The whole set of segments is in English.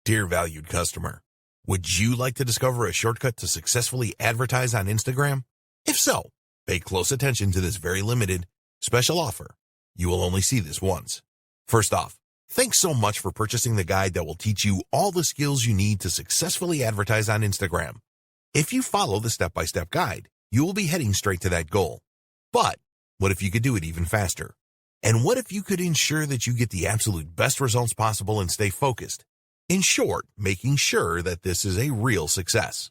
Dear valued customer, would you like to discover a shortcut to successfully advertise on Instagram? If so, pay close attention to this very limited special offer. You will only see this once. First off, thanks so much for purchasing the guide that will teach you all the skills you need to successfully advertise on Instagram. If you follow the step-by-step guide, you will be heading straight to that goal. But what if you could do it even faster? And what if you could ensure that you get the absolute best results possible and stay focused? In short, making sure that this is a real success.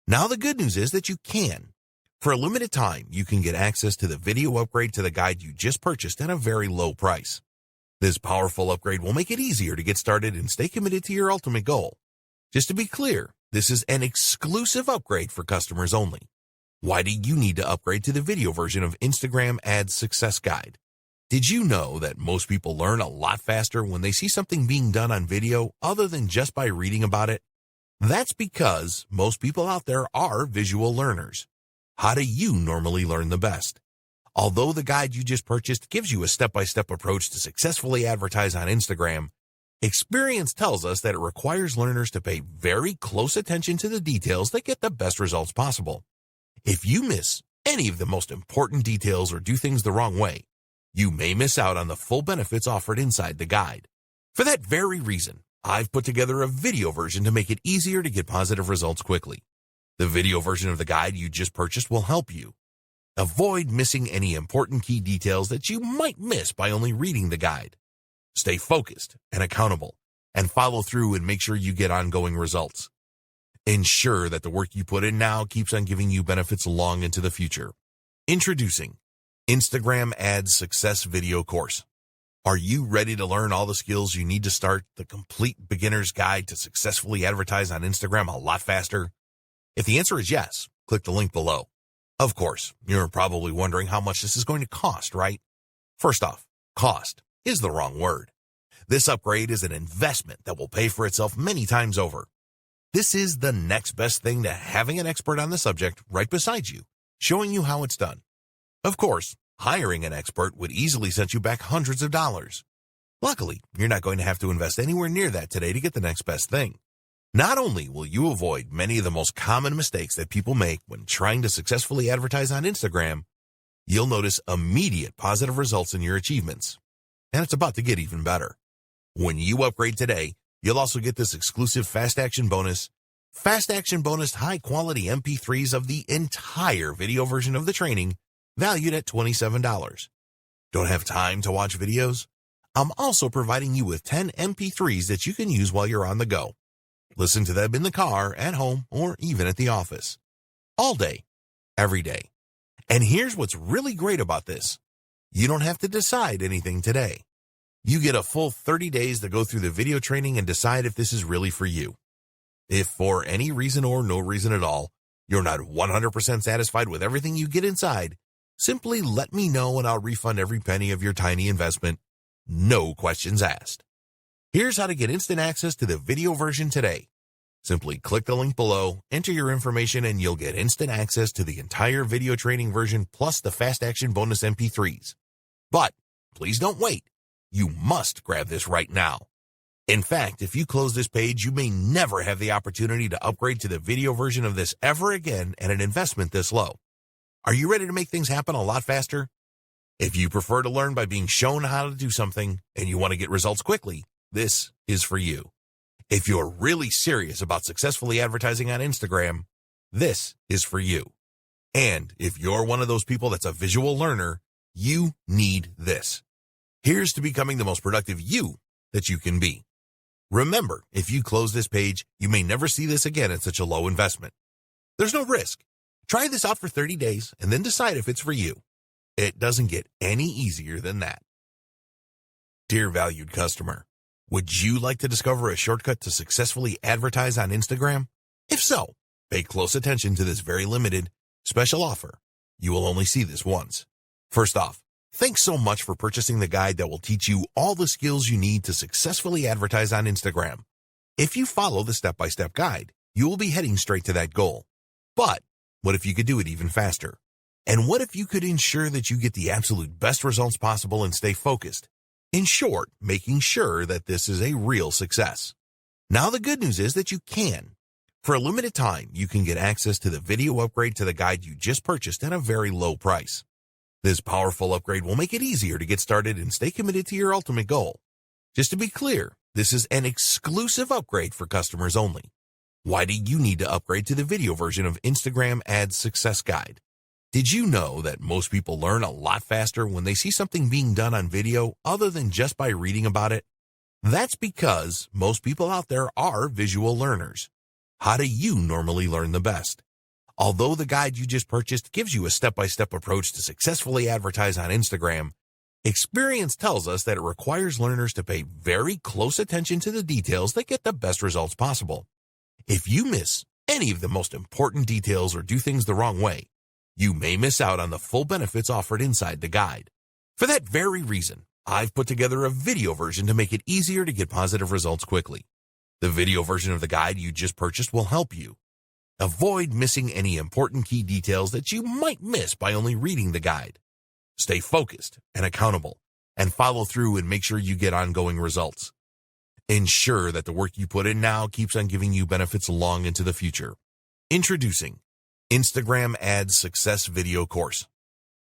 Now the good news is that you can. For a limited time, you can get access to the video upgrade to the guide you just purchased at a very low price. This powerful upgrade will make it easier to get started and stay committed to your ultimate goal. Just to be clear, this is an exclusive upgrade for customers only. Why do you need to upgrade to the video version of Instagram Ads Success Guide? Did you know that most people learn a lot faster when they see something being done on video other than just by reading about it? That's because most people out there are visual learners. How do you normally learn the best? Although the guide you just purchased gives you a step-by-step approach to successfully advertise on Instagram, experience tells us that it requires learners to pay very close attention to the details that get the best results possible. If you miss any of the most important details or do things the wrong way, you may miss out on the full benefits offered inside the guide. For that very reason, I've put together a video version to make it easier to get positive results quickly. The video version of the guide you just purchased will help you avoid missing any important key details that you might miss by only reading the guide. Stay focused and accountable, and follow through and make sure you get ongoing results. Ensure that the work you put in now keeps on giving you benefits long into the future. Introducing Instagram Ads Success Video Course. Are you ready to learn all the skills you need to start the complete beginner's guide to successfully advertise on Instagram a lot faster? If the answer is yes, click the link below. Of course, you're probably wondering how much this is going to cost, right? First off, cost is the wrong word. This upgrade is an investment that will pay for itself many times over. This is the next best thing to having an expert on the subject right beside you, showing you how it's done. Of course, hiring an expert would easily set you back hundreds of dollars. Luckily, you're not going to have to invest anywhere near that today to get the next best thing. Not only will you avoid many of the most common mistakes that people make when trying to successfully advertise on Instagram, you'll notice immediate positive results in your achievements. And it's about to get even better. When you upgrade today, you'll also get this exclusive Fast Action bonus high-quality MP3s of the entire video version of the training, valued at $27. Don't have time to watch videos? I'm also providing you with 10 MP3s that you can use while you're on the go. Listen to them in the car, at home, or even at the office. All day, every day. And here's what's really great about this. You don't have to decide anything today. You get a full 30 days to go through the video training and decide if this is really for you. If for any reason or no reason at all, you're not 100% satisfied with everything you get inside, simply let me know and I'll refund every penny of your tiny investment. No questions asked. Here's how to get instant access to the video version today. Simply click the link below, enter your information, and you'll get instant access to the entire video training version plus the Fast Action bonus MP3s. But please don't wait. You must grab this right now. In fact, if you close this page, you may never have the opportunity to upgrade to the video version of this ever again at an investment this low. Are you ready to make things happen a lot faster? If you prefer to learn by being shown how to do something and you want to get results quickly, this is for you. If you're really serious about successfully advertising on Instagram, this is for you. And if you're one of those people that's a visual learner, you need this. Here's to becoming the most productive you that you can be. Remember, if you close this page, you may never see this again at such a low investment. There's no risk. Try this out for 30 days and then decide if it's for you. It doesn't get any easier than that. Dear valued customer, would you like to discover a shortcut to successfully advertise on Instagram? If so, pay close attention to this very limited special offer. You will only see this once. First off, thanks so much for purchasing the guide that will teach you all the skills you need to successfully advertise on Instagram. If you follow the step-by-step guide, you will be heading straight to that goal. But what if you could do it even faster? And what if you could ensure that you get the absolute best results possible and stay focused? In short, making sure that this is a real success. Now the good news is that you can. For a limited time, you can get access to the video upgrade to the guide you just purchased at a very low price. This powerful upgrade will make it easier to get started and stay committed to your ultimate goal. Just to be clear, this is an exclusive upgrade for customers only. Why do you need to upgrade to the video version of Instagram Ads Success Guide? Did you know that most people learn a lot faster when they see something being done on video other than just by reading about it? That's because most people out there are visual learners. How do you normally learn the best? Although the guide you just purchased gives you a step-by-step approach to successfully advertise on Instagram, experience tells us that it requires learners to pay very close attention to the details that get the best results possible. If you miss any of the most important details or do things the wrong way, you may miss out on the full benefits offered inside the guide. For that very reason, I've put together a video version to make it easier to get positive results quickly. The video version of the guide you just purchased will help you. Avoid missing any important key details that you might miss by only reading the guide. Stay focused and accountable, and follow through and make sure you get ongoing results. Ensure that the work you put in now keeps on giving you benefits long into the future. Introducing Instagram Ads Success Video Course.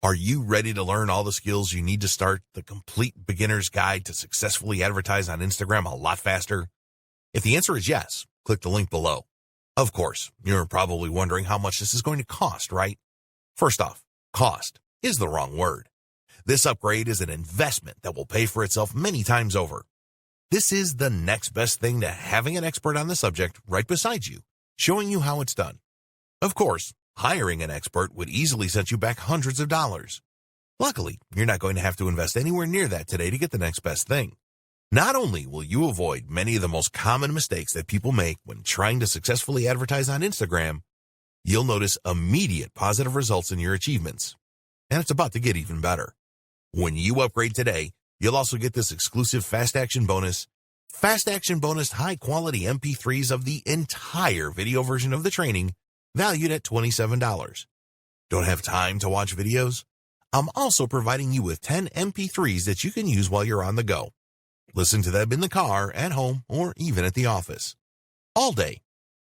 Are you ready to learn all the skills you need to start the complete beginner's guide to successfully advertise on Instagram a lot faster? If the answer is yes, click the link below. Of course, you're probably wondering how much this is going to cost, right? First off, cost is the wrong word. This upgrade is an investment that will pay for itself many times over. This is the next best thing to having an expert on the subject right beside you, showing you how it's done. Of course, hiring an expert would easily set you back hundreds of dollars. Luckily, you're not going to have to invest anywhere near that today to get the next best thing. Not only will you avoid many of the most common mistakes that people make when trying to successfully advertise on Instagram, you'll notice immediate positive results in your achievements. And it's about to get even better. When you upgrade today, you'll also get this exclusive Fast Action Bonus high-quality MP3s of the entire video version of the training, valued at $27. Don't have time to watch videos? I'm also providing you with 10 MP3s that you can use while you're on the go. Listen to them in the car, at home, or even at the office. All day,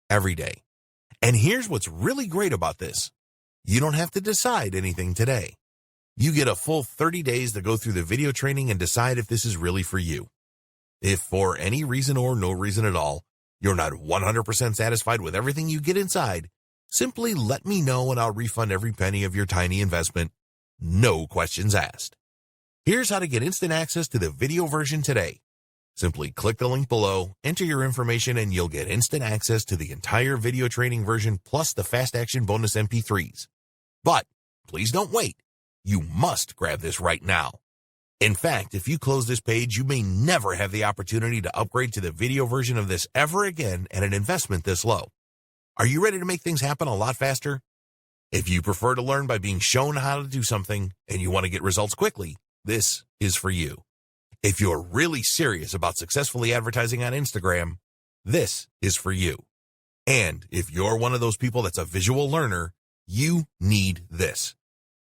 every day. And here's what's really great about this. You don't have to decide anything today. You get a full 30 days to go through the video training and decide if this is really for you. If for any reason or no reason at all, you're not 100% satisfied with everything you get inside, simply let me know and I'll refund every penny of your tiny investment. No questions asked. Here's how to get instant access to the video version today. Simply click the link below, enter your information, and you'll get instant access to the entire video training version plus the Fast Action Bonus MP3s. But please don't wait. You must grab this right now. In fact, if you close this page, you may never have the opportunity to upgrade to the video version of this ever again at an investment this low. Are you ready to make things happen a lot faster? If you prefer to learn by being shown how to do something and you want to get results quickly, this is for you. If you're really serious about successfully advertising on Instagram, this is for you. And if you're one of those people that's a visual learner, you need this.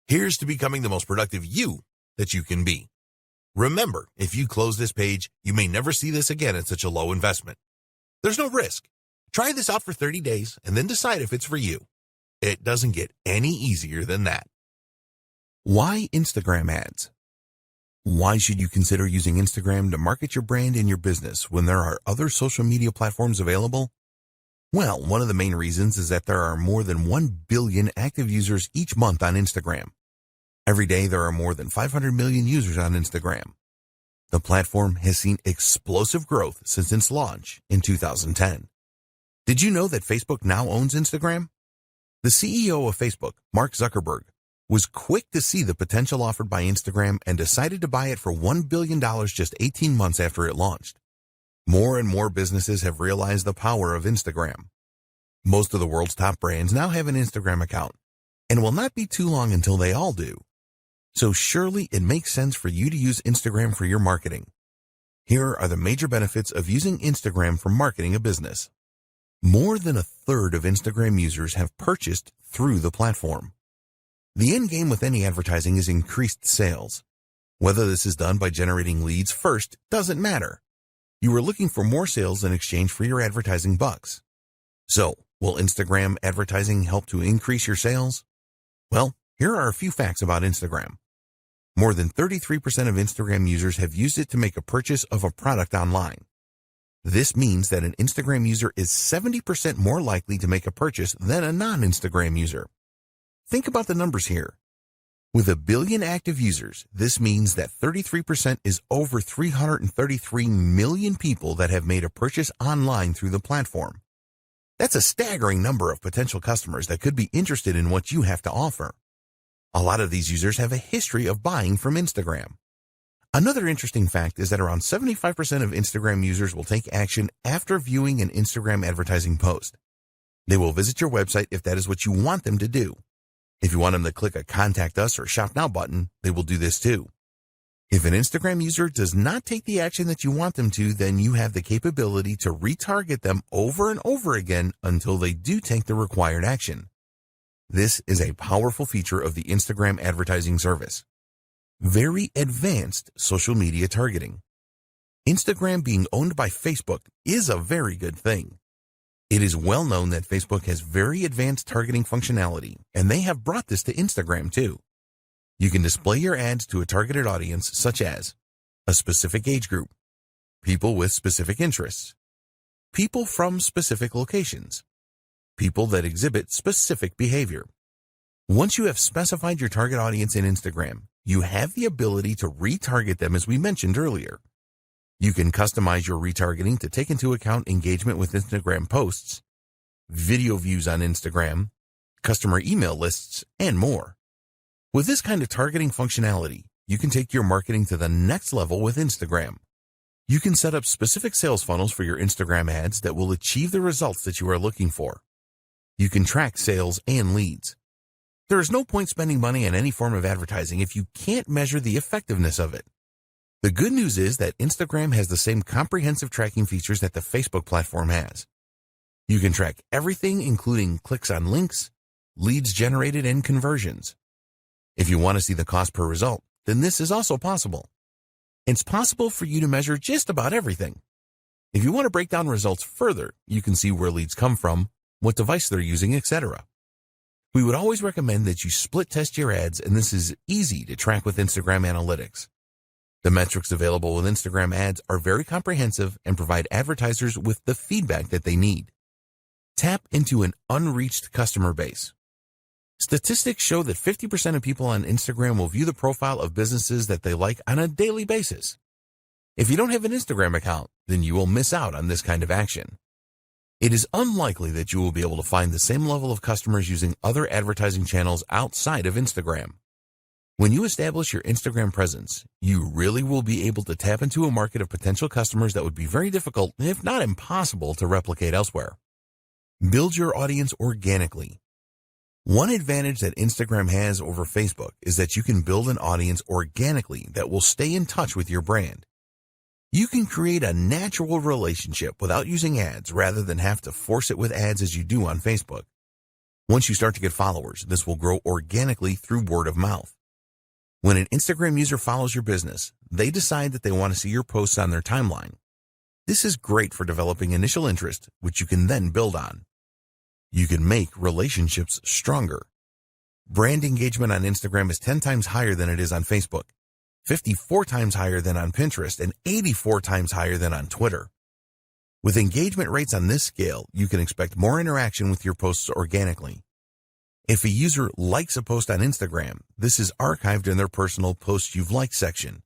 Here's to becoming the most productive you that you can be. Remember, if you close this page, you may never see this again at such a low investment. There's no risk. Try this out for 30 days and then decide if it's for you. It doesn't get any easier than that. Why Instagram ads? Why should you consider using Instagram to market your brand and your business when there are other social media platforms available? Well, one of the main reasons is that there are more than 1 billion active users each month on Instagram. Every day, there are more than 500 million users on Instagram. The platform has seen explosive growth since its launch in 2010. Did you know that Facebook now owns Instagram? The CEO of Facebook, Mark Zuckerberg, was quick to see the potential offered by Instagram and decided to buy it for $1 billion just 18 months after it launched. More and more businesses have realized the power of Instagram. Most of the world's top brands now have an Instagram account, and it will not be too long until they all do. So surely it makes sense for you to use Instagram for your marketing. Here are the major benefits of using Instagram for marketing a business. More than a third of Instagram users have purchased through the platform. The end game with any advertising is increased sales. Whether this is done by generating leads first doesn't matter. You are looking for more sales in exchange for your advertising bucks. So, will Instagram advertising help to increase your sales? Well, here are a few facts about Instagram. More than 33% of Instagram users have used it to make a purchase of a product online. This means that an Instagram user is 70% more likely to make a purchase than a non-Instagram user. Think about the numbers here. With 1 billion active users, this means that 33% is over 333 million people that have made a purchase online through the platform. That's a staggering number of potential customers that could be interested in what you have to offer. A lot of these users have a history of buying from Instagram. Another interesting fact is that around 75% of Instagram users will take action after viewing an Instagram advertising post. They will visit your website if that is what you want them to do. If you want them to click a Contact Us or Shop Now button, they will do this too. If an Instagram user does not take the action that you want them to, then you have the capability to retarget them over and over again until they do take the required action. This is a powerful feature of the Instagram advertising service. Very advanced social media targeting. Instagram being owned by Facebook is a very good thing. It is well known that Facebook has very advanced targeting functionality, and they have brought this to Instagram too. You can display your ads to a targeted audience such as a specific age group, people with specific interests, people from specific locations, people that exhibit specific behavior. Once you have specified your target audience in Instagram, you have the ability to retarget them as we mentioned earlier. You can customize your retargeting to take into account engagement with Instagram posts, video views on Instagram, customer email lists, and more. With this kind of targeting functionality, you can take your marketing to the next level with Instagram. You can set up specific sales funnels for your Instagram ads that will achieve the results that you are looking for. You can track sales and leads. There is no point spending money on any form of advertising if you can't measure the effectiveness of it. The good news is that Instagram has the same comprehensive tracking features that the Facebook platform has. You can track everything including clicks on links, leads generated, and conversions. If you want to see the cost per result, then this is also possible. It's possible for you to measure just about everything. If you want to break down results further, you can see where leads come from, what device they're using, etc. We would always recommend that you split test your ads, and this is easy to track with Instagram Analytics. The metrics available with Instagram ads are very comprehensive and provide advertisers with the feedback that they need. Tap into an unreached customer base. Statistics show that 50% of people on Instagram will view the profile of businesses that they like on a daily basis. If you don't have an Instagram account, then you will miss out on this kind of action. It is unlikely that you will be able to find the same level of customers using other advertising channels outside of Instagram. When you establish your Instagram presence, you really will be able to tap into a market of potential customers that would be very difficult, if not impossible, to replicate elsewhere. Build your audience organically. One advantage that Instagram has over Facebook is that you can build an audience organically that will stay in touch with your brand. You can create a natural relationship without using ads rather than have to force it with ads as you do on Facebook. Once you start to get followers, this will grow organically through word of mouth. When an Instagram user follows your business, they decide that they want to see your posts on their timeline. This is great for developing initial interest, which you can then build on. You can make relationships stronger. Brand engagement on Instagram is 10 times higher than it is on Facebook, 54 times higher than on Pinterest, and 84 times higher than on Twitter. With engagement rates on this scale, you can expect more interaction with your posts organically. If a user likes a post on Instagram, this is archived in their personal Posts You've Liked section.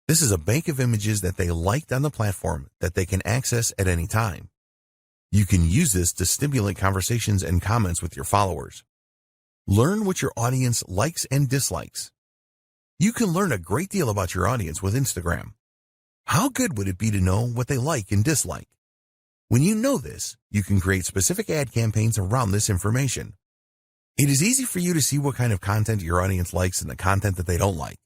This is a bank of images that they liked on the platform that they can access at any time. You can use this to stimulate conversations and comments with your followers. Learn what your audience likes and dislikes. You can learn a great deal about your audience with Instagram. How good would it be to know what they like and dislike? When you know this, you can create specific ad campaigns around this information. It is easy for you to see what kind of content your audience likes and the content that they don't like.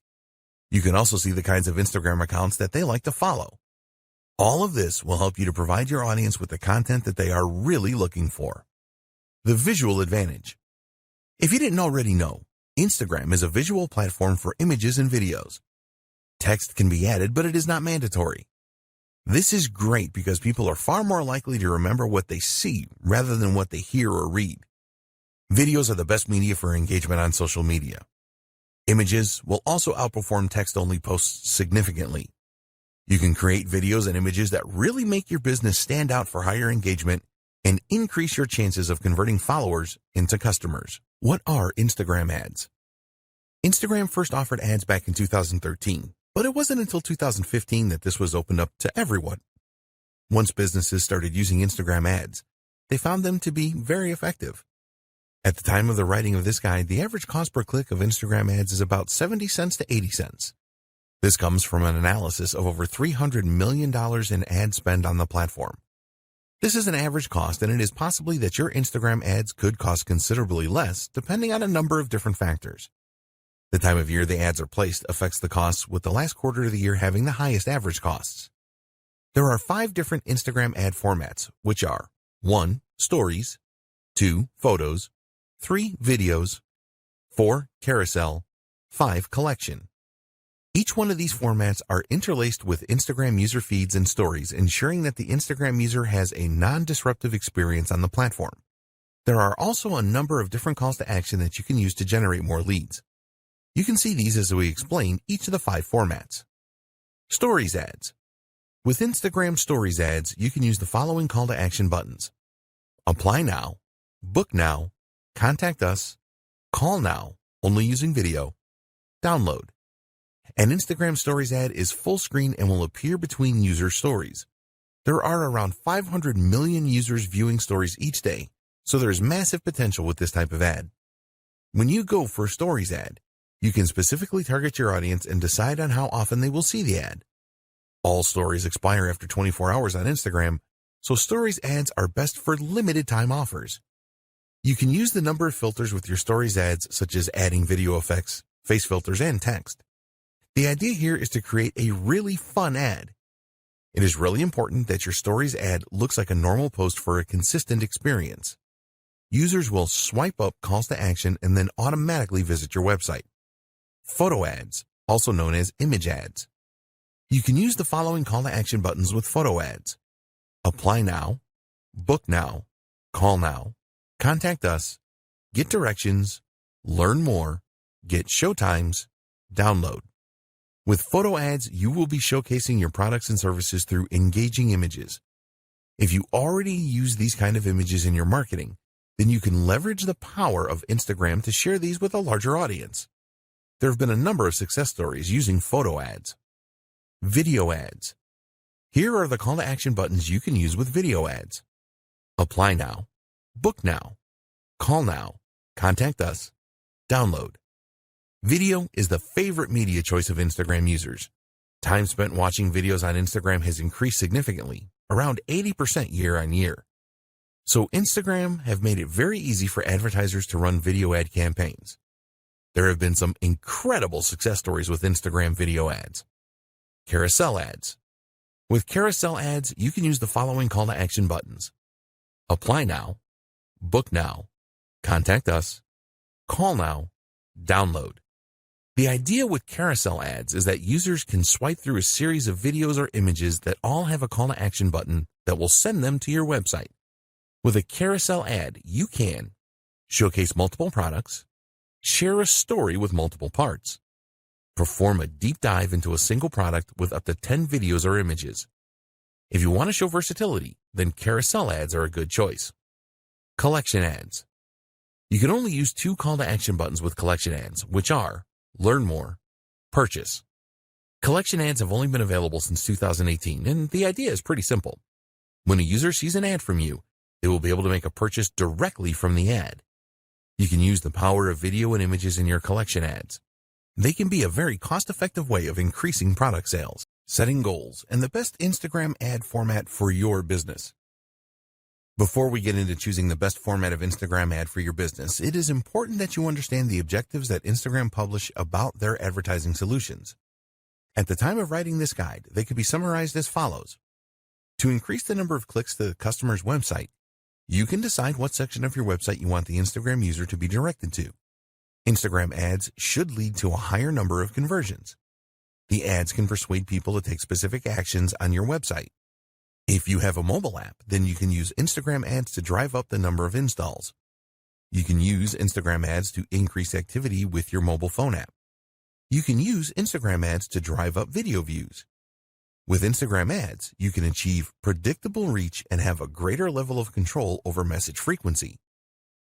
You can also see the kinds of Instagram accounts that they like to follow. All of this will help you to provide your audience with the content that they are really looking for. The visual advantage. If you didn't already know, Instagram is a visual platform for images and videos. Text can be added, but it is not mandatory. This is great because people are far more likely to remember what they see rather than what they hear or read. Videos are the best media for engagement on social media. Images will also outperform text-only posts significantly. You can create videos and images that really make your business stand out for higher engagement and increase your chances of converting followers into customers. What are Instagram ads? Instagram first offered ads back in 2013, but it wasn't until 2015 that this was opened up to everyone. Once businesses started using Instagram ads, they found them to be very effective. At the time of the writing of this guide, the average cost per click of Instagram ads is about 70 cents to 80 cents. This comes from an analysis of over $300 million in ad spend on the platform. This is an average cost, and it is possibly that your Instagram ads could cost considerably less, depending on a number of different factors. The time of year the ads are placed affects the costs, with the last quarter of the year having the highest average costs. There are 5 different Instagram ad formats, which are 1. Stories, 2. Photos, 3. Videos, 4. Carousel, 5. Collection. Each one of these formats are interlaced with Instagram user feeds and stories, ensuring that the Instagram user has a non-disruptive experience on the platform. There are also a number of different calls to action that you can use to generate more leads. You can see these as we explain each of the 5 formats. Stories ads. With Instagram Stories ads, you can use the following call to action buttons: Apply now, Book now, Contact us, Call now, only using video, Download. An Instagram Stories ad is full screen and will appear between user stories. There are around 500 million users viewing stories each day, so there is massive potential with this type of ad. When you go for a Stories ad, you can specifically target your audience and decide on how often they will see the ad. All stories expire after 24 hours on Instagram, so Stories ads are best for limited time offers. You can use the number of filters with your Stories ads, such as adding video effects, face filters, and text. The idea here is to create a really fun ad. It is really important that your Stories ad looks like a normal post for a consistent experience. Users will swipe up calls to action and then automatically visit your website. Photo ads, also known as image ads. You can use the following call to action buttons with photo ads: Apply now, Book now, Call now, Contact us, Get directions, Learn more, Get showtimes, Download. With photo ads, you will be showcasing your products and services through engaging images. If you already use these kind of images in your marketing, then you can leverage the power of Instagram to share these with a larger audience. There have been a number of success stories using photo ads. Video ads. Here are the call to action buttons you can use with video ads: Apply now, Book now, Call now, Contact us, Download. Video is the favorite media choice of Instagram users. Time spent watching videos on Instagram has increased significantly, around 80% year on year. So Instagram have made it very easy for advertisers to run video ad campaigns. There have been some incredible success stories with Instagram video ads. Carousel ads. With carousel ads, you can use the following call to action buttons: Apply now, Book now, Contact us, Call now, Download. The idea with carousel ads is that users can swipe through a series of videos or images that all have a call to action button that will send them to your website. With a carousel ad, you can showcase multiple products, share a story with multiple parts, perform a deep dive into a single product with up to 10 videos or images. If you want to show versatility, then carousel ads are a good choice. Collection ads. You can only use 2 call to action buttons with collection ads, which are Learn more, Purchase. Collection ads have only been available since 2018, and the idea is pretty simple. When a user sees an ad from you, they will be able to make a purchase directly from the ad. You can use the power of video and images in your collection ads. They can be a very cost-effective way of increasing product sales, setting goals, and the best Instagram ad format for your business. Before we get into choosing the best format of Instagram ad for your business, it is important that you understand the objectives that Instagram publish about their advertising solutions. At the time of writing this guide, they could be summarized as follows. To increase the number of clicks to the customer's website, you can decide what section of your website you want the Instagram user to be directed to. Instagram ads should lead to a higher number of conversions. The ads can persuade people to take specific actions on your website. If you have a mobile app, then you can use Instagram ads to drive up the number of installs. You can use Instagram ads to increase activity with your mobile phone app. You can use Instagram ads to drive up video views. With Instagram ads, you can achieve predictable reach and have a greater level of control over message frequency.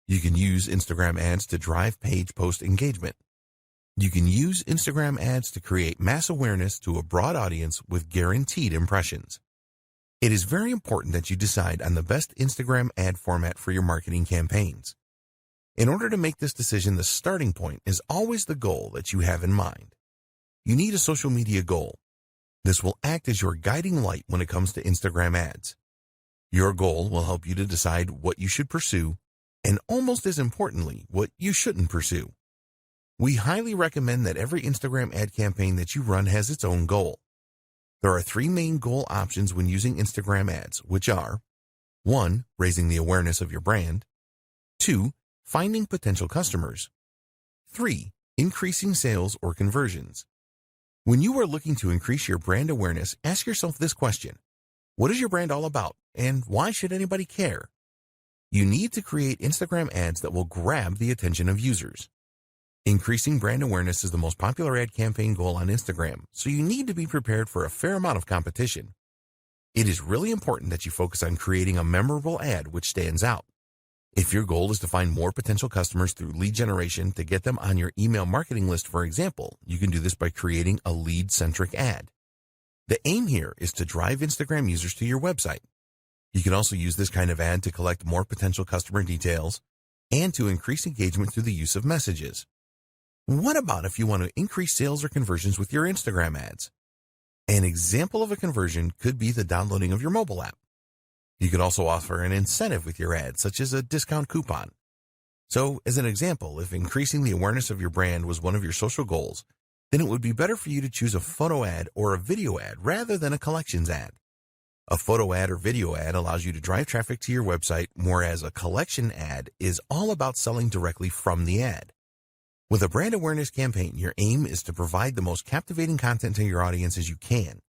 You can use Instagram ads to drive page post engagement. You can use Instagram ads to create mass awareness to a broad audience with guaranteed impressions. It is very important that you decide on the best Instagram ad format for your marketing campaigns. In order to make this decision, the starting point is always the goal that you have in mind. You need a social media goal. This will act as your guiding light when it comes to Instagram ads. Your goal will help you to decide what you should pursue, and almost as importantly, what you shouldn't pursue. We highly recommend that every Instagram ad campaign that you run has its own goal. There are 3 main goal options when using Instagram ads, which are 1. Raising the awareness of your brand. 2. Finding potential customers. 3. Increasing sales or conversions. When you are looking to increase your brand awareness, ask yourself this question. What is your brand all about, and why should anybody care? You need to create Instagram ads that will grab the attention of users. Increasing brand awareness is the most popular ad campaign goal on Instagram, so you need to be prepared for a fair amount of competition. It is really important that you focus on creating a memorable ad which stands out. If your goal is to find more potential customers through lead generation to get them on your email marketing list, for example, you can do this by creating a lead-centric ad. The aim here is to drive Instagram users to your website. You can also use this kind of ad to collect more potential customer details and to increase engagement through the use of messages. What about if you want to increase sales or conversions with your Instagram ads? An example of a conversion could be the downloading of your mobile app. You could also offer an incentive with your ad, such as a discount coupon. So, as an example, if increasing the awareness of your brand was one of your social goals, then it would be better for you to choose a photo ad or a video ad rather than a collections ad. A photo ad or video ad allows you to drive traffic to your website, whereas a collection ad is all about selling directly from the ad. With a brand awareness campaign, your aim is to provide the most captivating content to your audience as you can.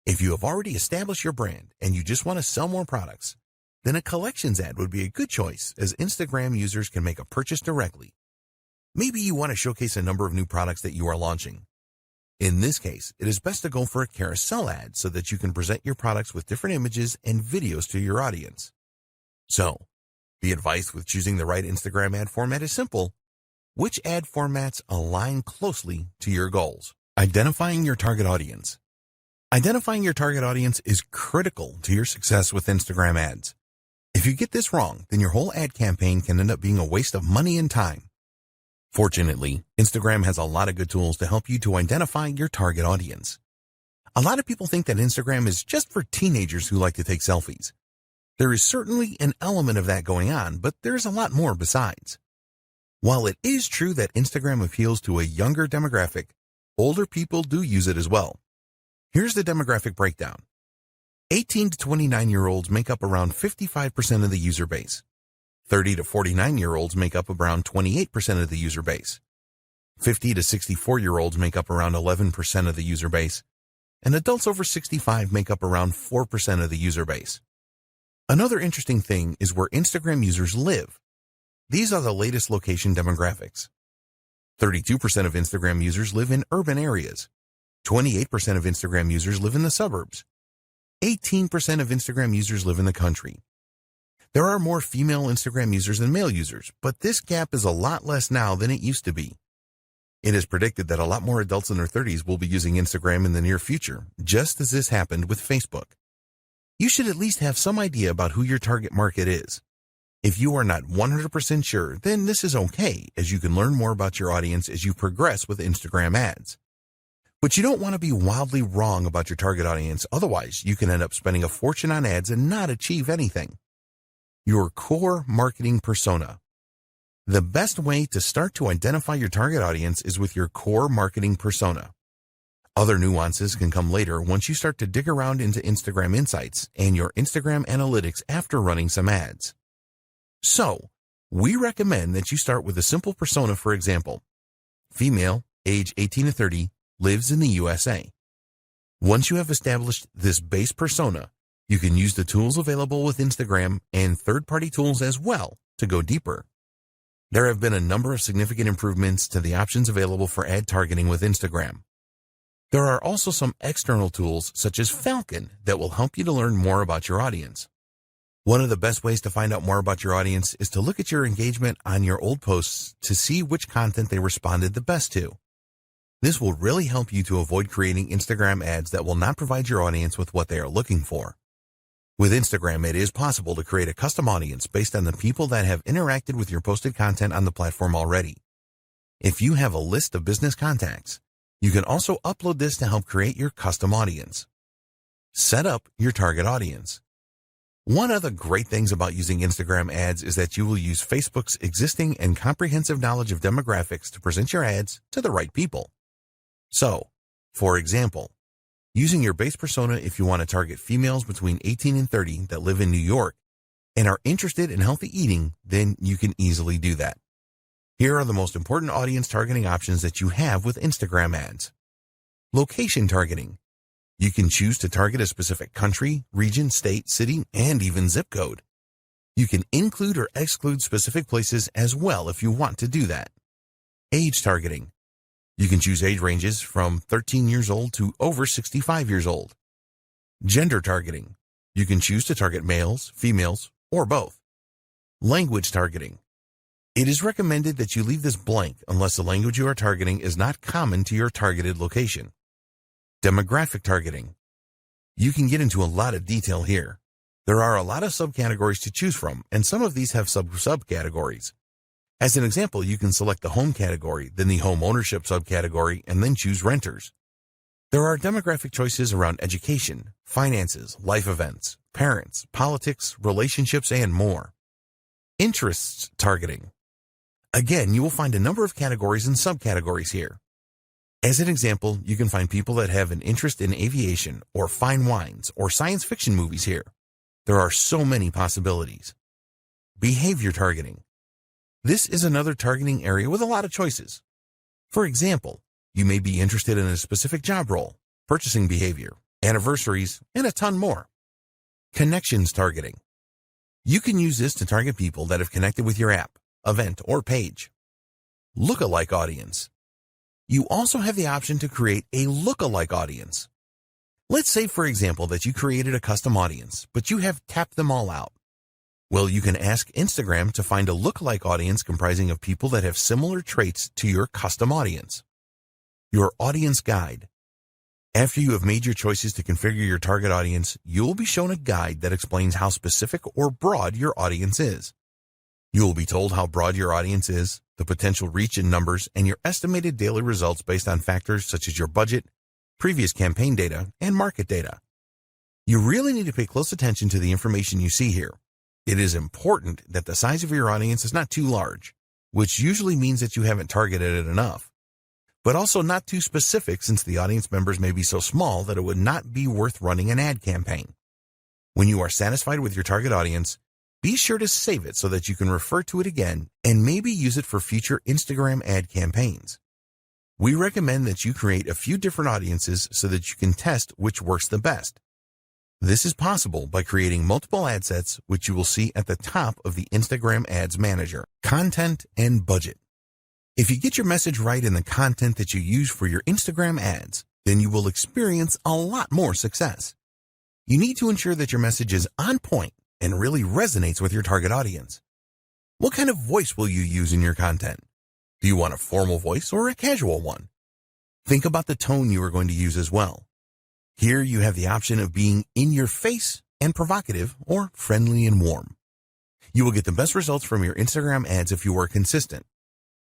If you have already established your brand and you just want to sell more products, then a collections ad would be a good choice, as Instagram users can make a purchase directly. Maybe you want to showcase a number of new products that you are launching. In this case, it is best to go for a carousel ad so that you can present your products with different images and videos to your audience. So, the advice with choosing the right Instagram ad format is simple. Which ad formats align closely to your goals? Identifying your target audience. Identifying your target audience is critical to your success with Instagram ads. If you get this wrong, then your whole ad campaign can end up being a waste of money and time. Fortunately, Instagram has a lot of good tools to help you to identify your target audience. A lot of people think that Instagram is just for teenagers who like to take selfies. There is certainly an element of that going on, but there's a lot more besides. While it is true that Instagram appeals to a younger demographic, older people do use it as well. Here's the demographic breakdown. 18 to 29-year-olds make up around 55% of the user base. 30 to 49-year-olds make up around 28% of the user base. 50 to 64-year-olds make up around 11% of the user base. And adults over 65 make up around 4% of the user base. Another interesting thing is where Instagram users live. These are the latest location demographics. 32% of Instagram users live in urban areas. 28% of Instagram users live in the suburbs. 18% of Instagram users live in the country. There are more female Instagram users than male users, but this gap is a lot less now than it used to be. It is predicted that a lot more adults in their 30s will be using Instagram in the near future, just as this happened with Facebook. You should at least have some idea about who your target market is. If you are not 100% sure, then this is okay, as you can learn more about your audience as you progress with Instagram ads. But you don't want to be wildly wrong about your target audience, otherwise you can end up spending a fortune on ads and not achieve anything. Your core marketing persona. The best way to start to identify your target audience is with your core marketing persona. Other nuances can come later once you start to dig around into Instagram Insights and your Instagram analytics after running some ads. So, we recommend that you start with a simple persona, for example. Female, age 18 to 30, lives in the USA. Once you have established this base persona, you can use the tools available with Instagram and third-party tools as well to go deeper. There have been a number of significant improvements to the options available for ad targeting with Instagram. There are also some external tools such as Falcon that will help you to learn more about your audience. One of the best ways to find out more about your audience is to look at your engagement on your old posts to see which content they responded the best to. This will really help you to avoid creating Instagram ads that will not provide your audience with what they are looking for. With Instagram, it is possible to create a custom audience based on the people that have interacted with your posted content on the platform already. If you have a list of business contacts, you can also upload this to help create your custom audience. Set up your target audience. One of the great things about using Instagram ads is that you will use Facebook's existing and comprehensive knowledge of demographics to present your ads to the right people. So, for example, using your base persona if you want to target females between 18 and 30 that live in New York and are interested in healthy eating, then you can easily do that. Here are the most important audience targeting options that you have with Instagram ads. Location targeting. You can choose to target a specific country, region, state, city, and even zip code. You can include or exclude specific places as well if you want to do that. Age targeting. You can choose age ranges from 13 years old to over 65 years old. Gender targeting. You can choose to target males, females, or both. Language targeting. It is recommended that you leave this blank unless the language you are targeting is not common to your targeted location. Demographic targeting. You can get into a lot of detail here. There are a lot of subcategories to choose from, and some of these have subcategories. As an example, you can select the home category, then the home ownership subcategory, and then choose renters. There are demographic choices around education, finances, life events, parents, politics, relationships, and more. Interests targeting. Again, you will find a number of categories and subcategories here. As an example, you can find people that have an interest in aviation or fine wines or science fiction movies here. There are so many possibilities. Behavior targeting. This is another targeting area with a lot of choices. For example, you may be interested in a specific job role, purchasing behavior, anniversaries, and a ton more. Connections targeting. You can use this to target people that have connected with your app, event, or page. Lookalike audience. You also have the option to create a lookalike audience. Let's say, for example, that you created a custom audience, but you have tapped them all out. Well, you can ask Instagram to find a lookalike audience comprising of people that have similar traits to your custom audience. Your audience guide. After you have made your choices to configure your target audience, you will be shown a guide that explains how specific or broad your audience is. You will be told how broad your audience is, the potential reach in numbers, and your estimated daily results based on factors such as your budget, previous campaign data, and market data. You really need to pay close attention to the information you see here. It is important that the size of your audience is not too large, which usually means that you haven't targeted it enough, but also not too specific since the audience members may be so small that it would not be worth running an ad campaign. When you are satisfied with your target audience, be sure to save it so that you can refer to it again and maybe use it for future Instagram ad campaigns. We recommend that you create a few different audiences so that you can test which works the best. This is possible by creating multiple ad sets, which you will see at the top of the Instagram Ads Manager. Content and budget. If you get your message right in the content that you use for your Instagram ads, then you will experience a lot more success. You need to ensure that your message is on point and really resonates with your target audience. What kind of voice will you use in your content? Do you want a formal voice or a casual one? Think about the tone you are going to use as well. Here you have the option of being in your face and provocative or friendly and warm. You will get the best results from your Instagram ads if you are consistent.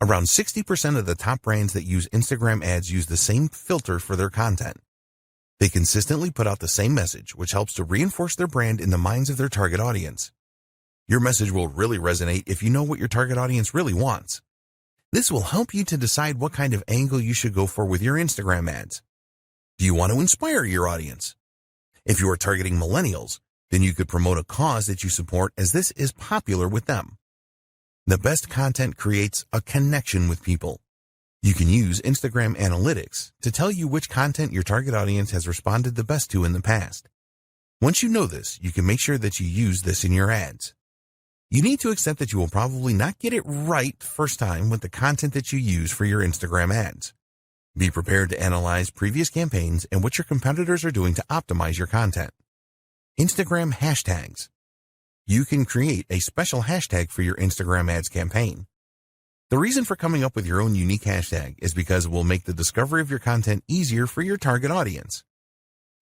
Around 60% of the top brands that use Instagram ads use the same filter for their content. They consistently put out the same message, which helps to reinforce their brand in the minds of their target audience. Your message will really resonate if you know what your target audience really wants. This will help you to decide what kind of angle you should go for with your Instagram ads. Do you want to inspire your audience? If you are targeting millennials, then you could promote a cause that you support as this is popular with them. The best content creates a connection with people. You can use Instagram Analytics to tell you which content your target audience has responded the best to in the past. Once you know this, you can make sure that you use this in your ads. You need to accept that you will probably not get it right first time with the content that you use for your Instagram ads. Be prepared to analyze previous campaigns and what your competitors are doing to optimize your content. Instagram hashtags. You can create a special hashtag for your Instagram ads campaign. The reason for coming up with your own unique hashtag is because it will make the discovery of your content easier for your target audience.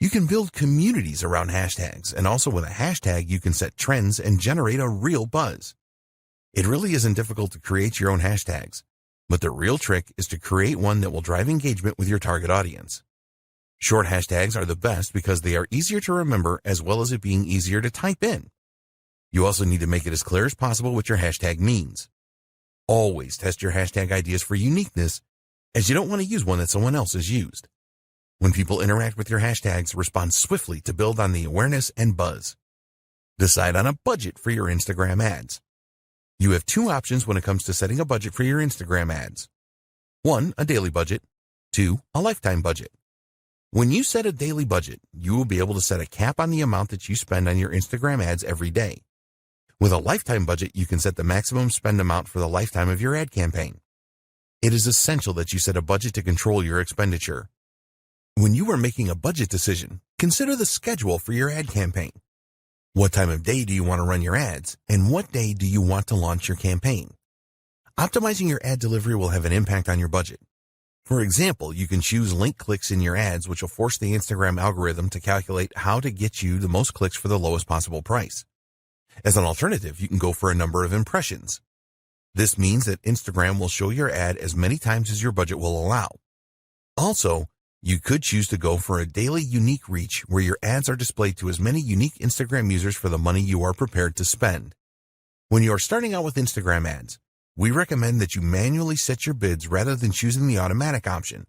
You can build communities around hashtags, and also with a hashtag you can set trends and generate a real buzz. It really isn't difficult to create your own hashtags, but the real trick is to create one that will drive engagement with your target audience. Short hashtags are the best because they are easier to remember as well as it being easier to type in. You also need to make it as clear as possible what your hashtag means. Always test your hashtag ideas for uniqueness, as you don't want to use one that someone else has used. When people interact with your hashtags, respond swiftly to build on the awareness and buzz. Decide on a budget for your Instagram ads. You have two options when it comes to setting a budget for your Instagram ads. 1, a daily budget. 2, a lifetime budget. When you set a daily budget, you will be able to set a cap on the amount that you spend on your Instagram ads every day. With a lifetime budget, you can set the maximum spend amount for the lifetime of your ad campaign. It is essential that you set a budget to control your expenditure. When you are making a budget decision, consider the schedule for your ad campaign. What time of day do you want to run your ads, and what day do you want to launch your campaign? Optimizing your ad delivery will have an impact on your budget. For example, you can choose link clicks in your ads, which will force the Instagram algorithm to calculate how to get you the most clicks for the lowest possible price. As an alternative, you can go for a number of impressions. This means that Instagram will show your ad as many times as your budget will allow. Also, you could choose to go for a daily unique reach where your ads are displayed to as many unique Instagram users for the money you are prepared to spend. When you are starting out with Instagram ads, we recommend that you manually set your bids rather than choosing the automatic option.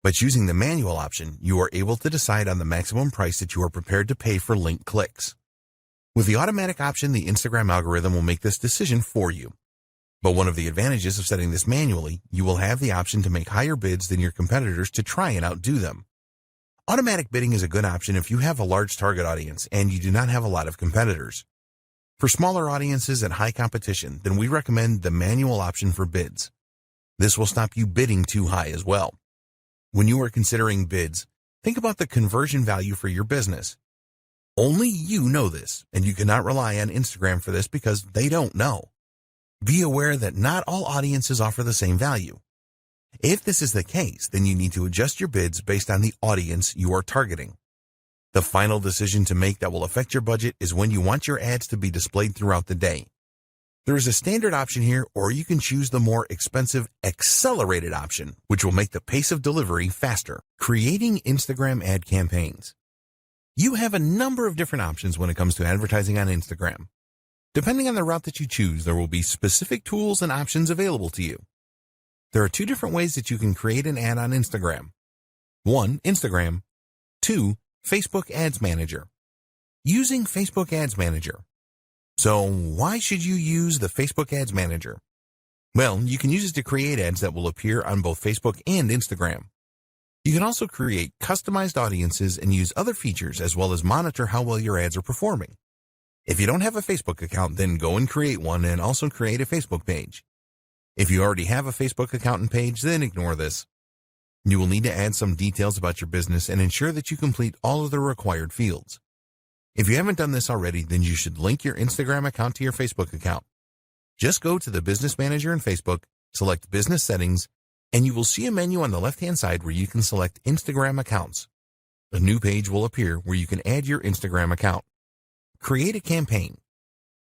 By choosing the manual option, you are able to decide on the maximum price that you are prepared to pay for link clicks. With the automatic option, the Instagram algorithm will make this decision for you. But one of the advantages of setting this manually, you will have the option to make higher bids than your competitors to try and outdo them. Automatic bidding is a good option if you have a large target audience and you do not have a lot of competitors. For smaller audiences and high competition, then we recommend the manual option for bids. This will stop you bidding too high as well. When you are considering bids, think about the conversion value for your business. Only you know this, and you cannot rely on Instagram for this because they don't know. Be aware that not all audiences offer the same value. If this is the case, then you need to adjust your bids based on the audience you are targeting. The final decision to make that will affect your budget is when you want your ads to be displayed throughout the day. There is a standard option here, or you can choose the more expensive accelerated option, which will make the pace of delivery faster. Creating Instagram ad campaigns. You have a number of different options when it comes to advertising on Instagram. Depending on the route that you choose, there will be specific tools and options available to you. There are two different ways that you can create an ad on Instagram. 1, Instagram. 2, Facebook Ads Manager. Using Facebook Ads Manager. So why should you use the Facebook Ads Manager? Well, you can use it to create ads that will appear on both Facebook and Instagram. You can also create customized audiences and use other features as well as monitor how well your ads are performing. If you don't have a Facebook account, then go and create one and also create a Facebook page. If you already have a Facebook account and page, then ignore this. You will need to add some details about your business and ensure that you complete all of the required fields. If you haven't done this already, then you should link your Instagram account to your Facebook account. Just go to the Business Manager in Facebook, select Business Settings, and you will see a menu on the left-hand side where you can select Instagram Accounts. A new page will appear where you can add your Instagram account. Create a campaign.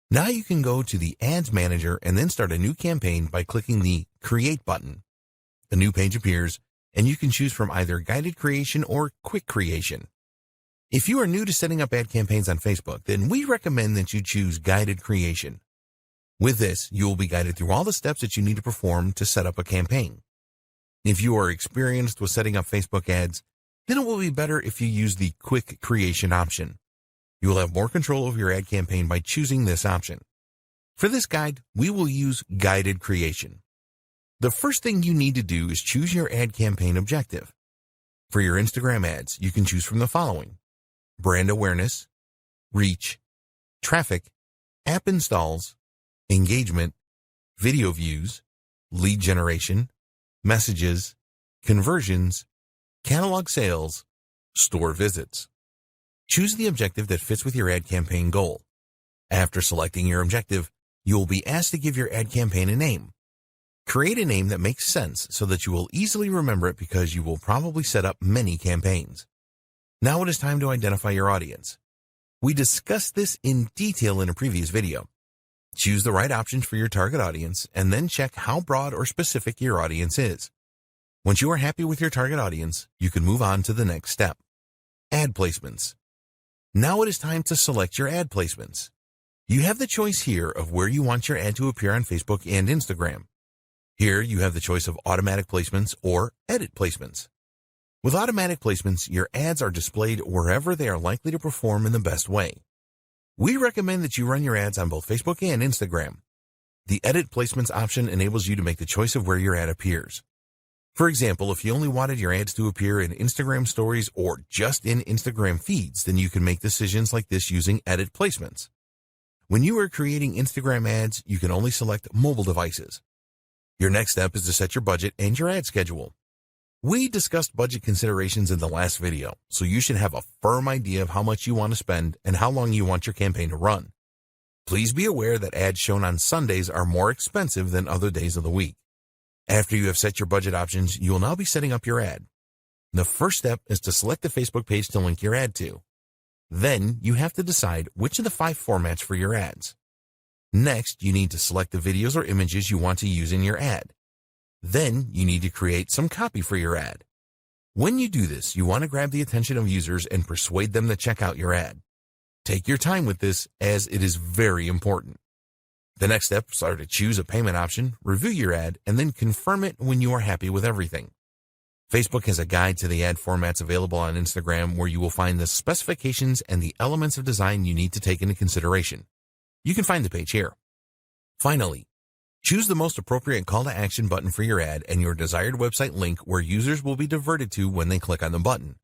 Now you can go to the Ads Manager and then start a new campaign by clicking the Create button. A new page appears, and you can choose from either guided creation or quick creation. If you are new to setting up ad campaigns on Facebook, then we recommend that you choose guided creation. With this, you will be guided through all the steps that you need to perform to set up a campaign. If you are experienced with setting up Facebook ads, then it will be better if you use the quick creation option. You will have more control over your ad campaign by choosing this option. For this guide, we will use guided creation. The first thing you need to do is choose your ad campaign objective. For your Instagram ads, you can choose from the following: brand awareness, reach, traffic, app installs, engagement, video views, lead generation, messages, conversions, catalog sales, store visits. Choose the objective that fits with your ad campaign goal. After selecting your objective, you will be asked to give your ad campaign a name. Create a name that makes sense so that you will easily remember it because you will probably set up many campaigns. Now it is time to identify your audience. We discussed this in detail in a previous video. Choose the right options for your target audience and then check how broad or specific your audience is. Once you are happy with your target audience, you can move on to the next step: ad placements. Now it is time to select your ad placements. You have the choice here of where you want your ad to appear on Facebook and Instagram. Here you have the choice of automatic placements or edit placements. With automatic placements, your ads are displayed wherever they are likely to perform in the best way. We recommend that you run your ads on both Facebook and Instagram. The edit placements option enables you to make the choice of where your ad appears. For example, if you only wanted your ads to appear in Instagram stories or just in Instagram feeds, then you can make decisions like this using edit placements. When you are creating Instagram ads, you can only select mobile devices. Your next step is to set your budget and your ad schedule. We discussed budget considerations in the last video, so you should have a firm idea of how much you want to spend and how long you want your campaign to run. Please be aware that ads shown on Sundays are more expensive than other days of the week. After you have set your budget options, you will now be setting up your ad. The first step is to select the Facebook page to link your ad to. Then you have to decide which of the 5 formats for your ads. Next, you need to select the videos or images you want to use in your ad. Then you need to create some copy for your ad. When you do this, you want to grab the attention of users and persuade them to check out your ad. Take your time with this, as it is very important. The next steps are to choose a payment option, review your ad, and then confirm it when you are happy with everything. Facebook has a guide to the ad formats available on Instagram where you will find the specifications and the elements of design you need to take into consideration. You can find the page here. Finally, choose the most appropriate call to action button for your ad and your desired website link where users will be diverted to when they click on the button.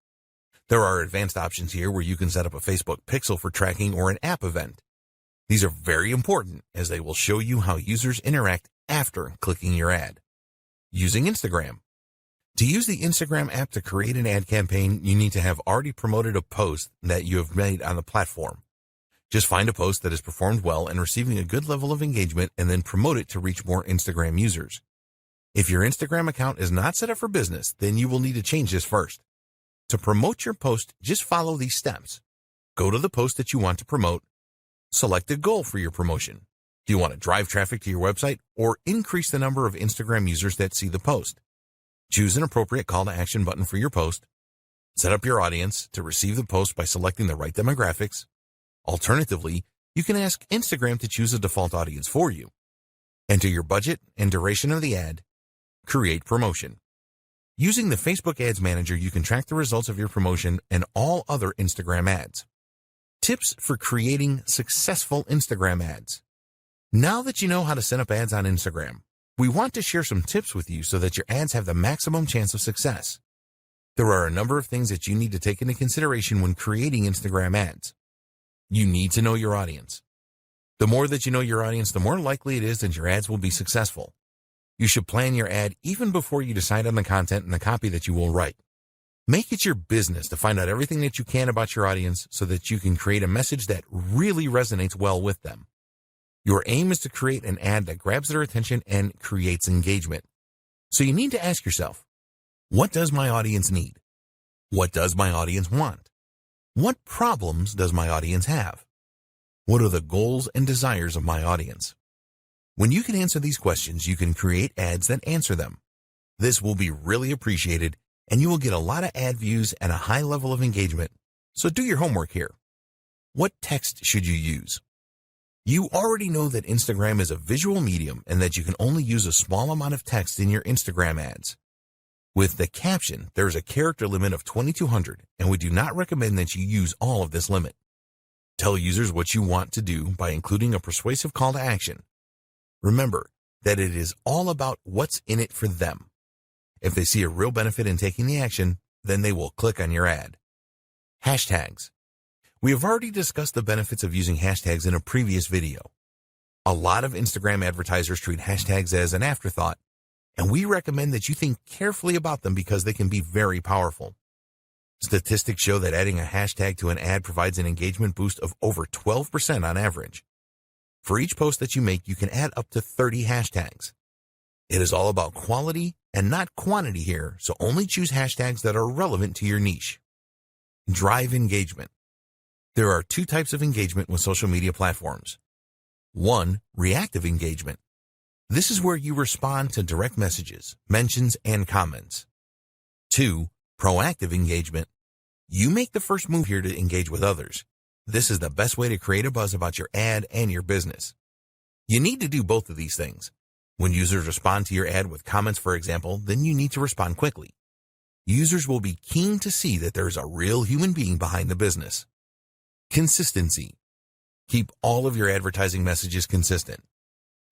There are advanced options here where you can set up a Facebook pixel for tracking or an app event. These are very important as they will show you how users interact after clicking your ad. Using Instagram. To use the Instagram app to create an ad campaign, you need to have already promoted a post that you have made on the platform. Just find a post that has performed well and receiving a good level of engagement and then promote it to reach more Instagram users. If your Instagram account is not set up for business, then you will need to change this first. To promote your post, just follow these steps. Go to the post that you want to promote. Select a goal for your promotion. Do you want to drive traffic to your website or increase the number of Instagram users that see the post? Choose an appropriate call to action button for your post. Set up your audience to receive the post by selecting the right demographics. Alternatively, you can ask Instagram to choose a default audience for you. Enter your budget and duration of the ad. Create promotion. Using the Facebook Ads Manager, you can track the results of your promotion and all other Instagram ads. Tips for creating successful Instagram ads. Now that you know how to set up ads on Instagram, we want to share some tips with you so that your ads have the maximum chance of success. There are a number of things that you need to take into consideration when creating Instagram ads. You need to know your audience. The more that you know your audience, the more likely it is that your ads will be successful. You should plan your ad even before you decide on the content and the copy that you will write. Make it your business to find out everything that you can about your audience so that you can create a message that really resonates well with them. Your aim is to create an ad that grabs their attention and creates engagement. So you need to ask yourself, what does my audience need? What does my audience want? What problems does my audience have? What are the goals and desires of my audience? When you can answer these questions, you can create ads that answer them. This will be really appreciated, and you will get a lot of ad views and a high level of engagement. So do your homework here. What text should you use? You already know that Instagram is a visual medium and that you can only use a small amount of text in your Instagram ads. With the caption, there is a character limit of 2,200, and we do not recommend that you use all of this limit. Tell users what you want to do by including a persuasive call to action. Remember, that it is all about what's in it for them. If they see a real benefit in taking the action, then they will click on your ad. Hashtags. We have already discussed the benefits of using hashtags in a previous video. A lot of Instagram advertisers treat hashtags as an afterthought, and we recommend that you think carefully about them because they can be very powerful. Statistics show that adding a hashtag to an ad provides an engagement boost of over 12% on average. For each post that you make, you can add up to 30 hashtags. It is all about quality and not quantity here, so only choose hashtags that are relevant to your niche. Drive engagement. There are two types of engagement with social media platforms. 1. Reactive engagement. This is where you respond to direct messages, mentions, and comments. 2. Proactive engagement. You make the first move here to engage with others. This is the best way to create a buzz about your ad and your business. You need to do both of these things. When users respond to your ad with comments, for example, then you need to respond quickly. Users will be keen to see that there is a real human being behind the business. Consistency. Keep all of your advertising messages consistent.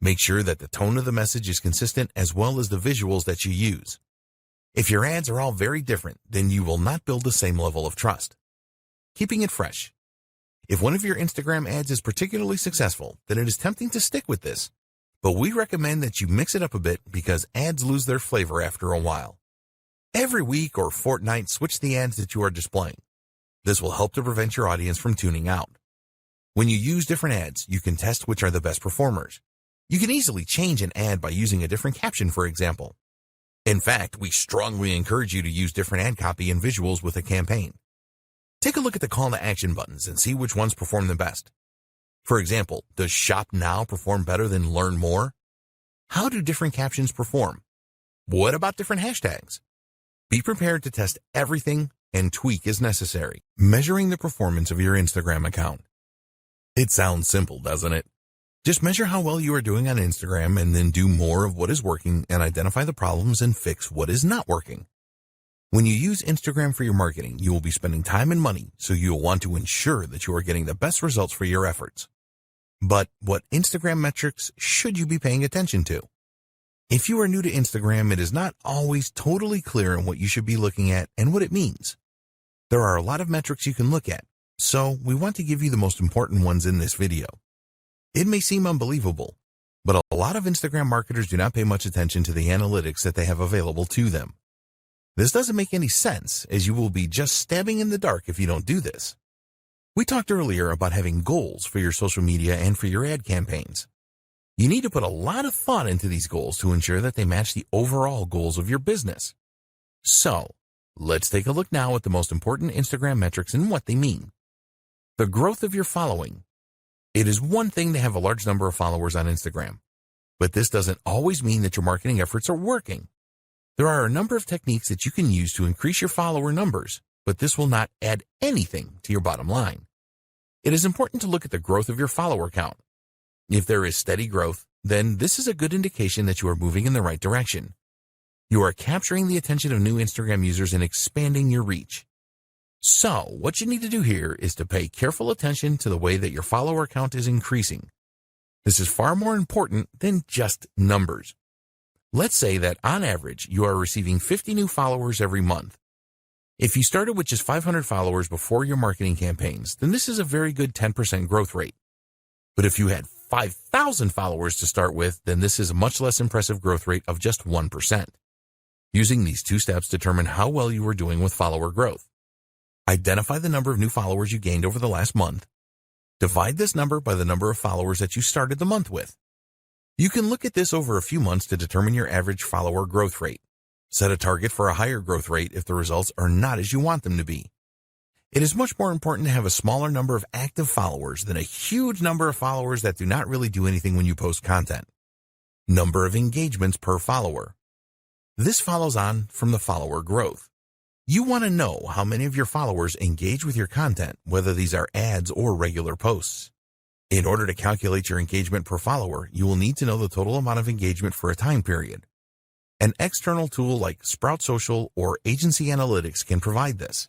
Make sure that the tone of the message is consistent as well as the visuals that you use. If your ads are all very different, then you will not build the same level of trust. Keeping it fresh. If one of your Instagram ads is particularly successful, then it is tempting to stick with this. But we recommend that you mix it up a bit because ads lose their flavor after a while. Every week or fortnight, switch the ads that you are displaying. This will help to prevent your audience from tuning out. When you use different ads, you can test which are the best performers. You can easily change an ad by using a different caption, for example. In fact, we strongly encourage you to use different ad copy and visuals with a campaign. Take a look at the call to action buttons and see which ones perform the best. For example, does Shop Now perform better than Learn More? How do different captions perform? What about different hashtags? Be prepared to test everything and tweak as necessary. Measuring the performance of your Instagram account. It sounds simple, doesn't it? Just measure how well you are doing on Instagram and then do more of what is working and identify the problems and fix what is not working. When you use Instagram for your marketing, you will be spending time and money, so you will want to ensure that you are getting the best results for your efforts. But what Instagram metrics should you be paying attention to? If you are new to Instagram, it is not always totally clear on what you should be looking at and what it means. There are a lot of metrics you can look at, so we want to give you the most important ones in this video. It may seem unbelievable, but a lot of Instagram marketers do not pay much attention to the analytics that they have available to them. This doesn't make any sense, as you will be just stabbing in the dark if you don't do this. We talked earlier about having goals for your social media and for your ad campaigns. You need to put a lot of thought into these goals to ensure that they match the overall goals of your business. So, let's take a look now at the most important Instagram metrics and what they mean. The growth of your following. It is one thing to have a large number of followers on Instagram, but this doesn't always mean that your marketing efforts are working. There are a number of techniques that you can use to increase your follower numbers, but this will not add anything to your bottom line. It is important to look at the growth of your follower count. If there is steady growth, then this is a good indication that you are moving in the right direction. You are capturing the attention of new Instagram users and expanding your reach. So, what you need to do here is to pay careful attention to the way that your follower count is increasing. This is far more important than just numbers. Let's say that on average, you are receiving 50 new followers every month. If you started with just 500 followers before your marketing campaigns, then this is a very good 10% growth rate. But if you had 5,000 followers to start with, then this is a much less impressive growth rate of just 1%. Using these two steps determine how well you are doing with follower growth. Identify the number of new followers you gained over the last month. Divide this number by the number of followers that you started the month with. You can look at this over a few months to determine your average follower growth rate. Set a target for a higher growth rate if the results are not as you want them to be. It is much more important to have a smaller number of active followers than a huge number of followers that do not really do anything when you post content. Number of engagements per follower. This follows on from the follower growth. You want to know how many of your followers engage with your content, whether these are ads or regular posts. In order to calculate your engagement per follower, you will need to know the total amount of engagement for a time period. An external tool like Sprout Social or Agency Analytics can provide this.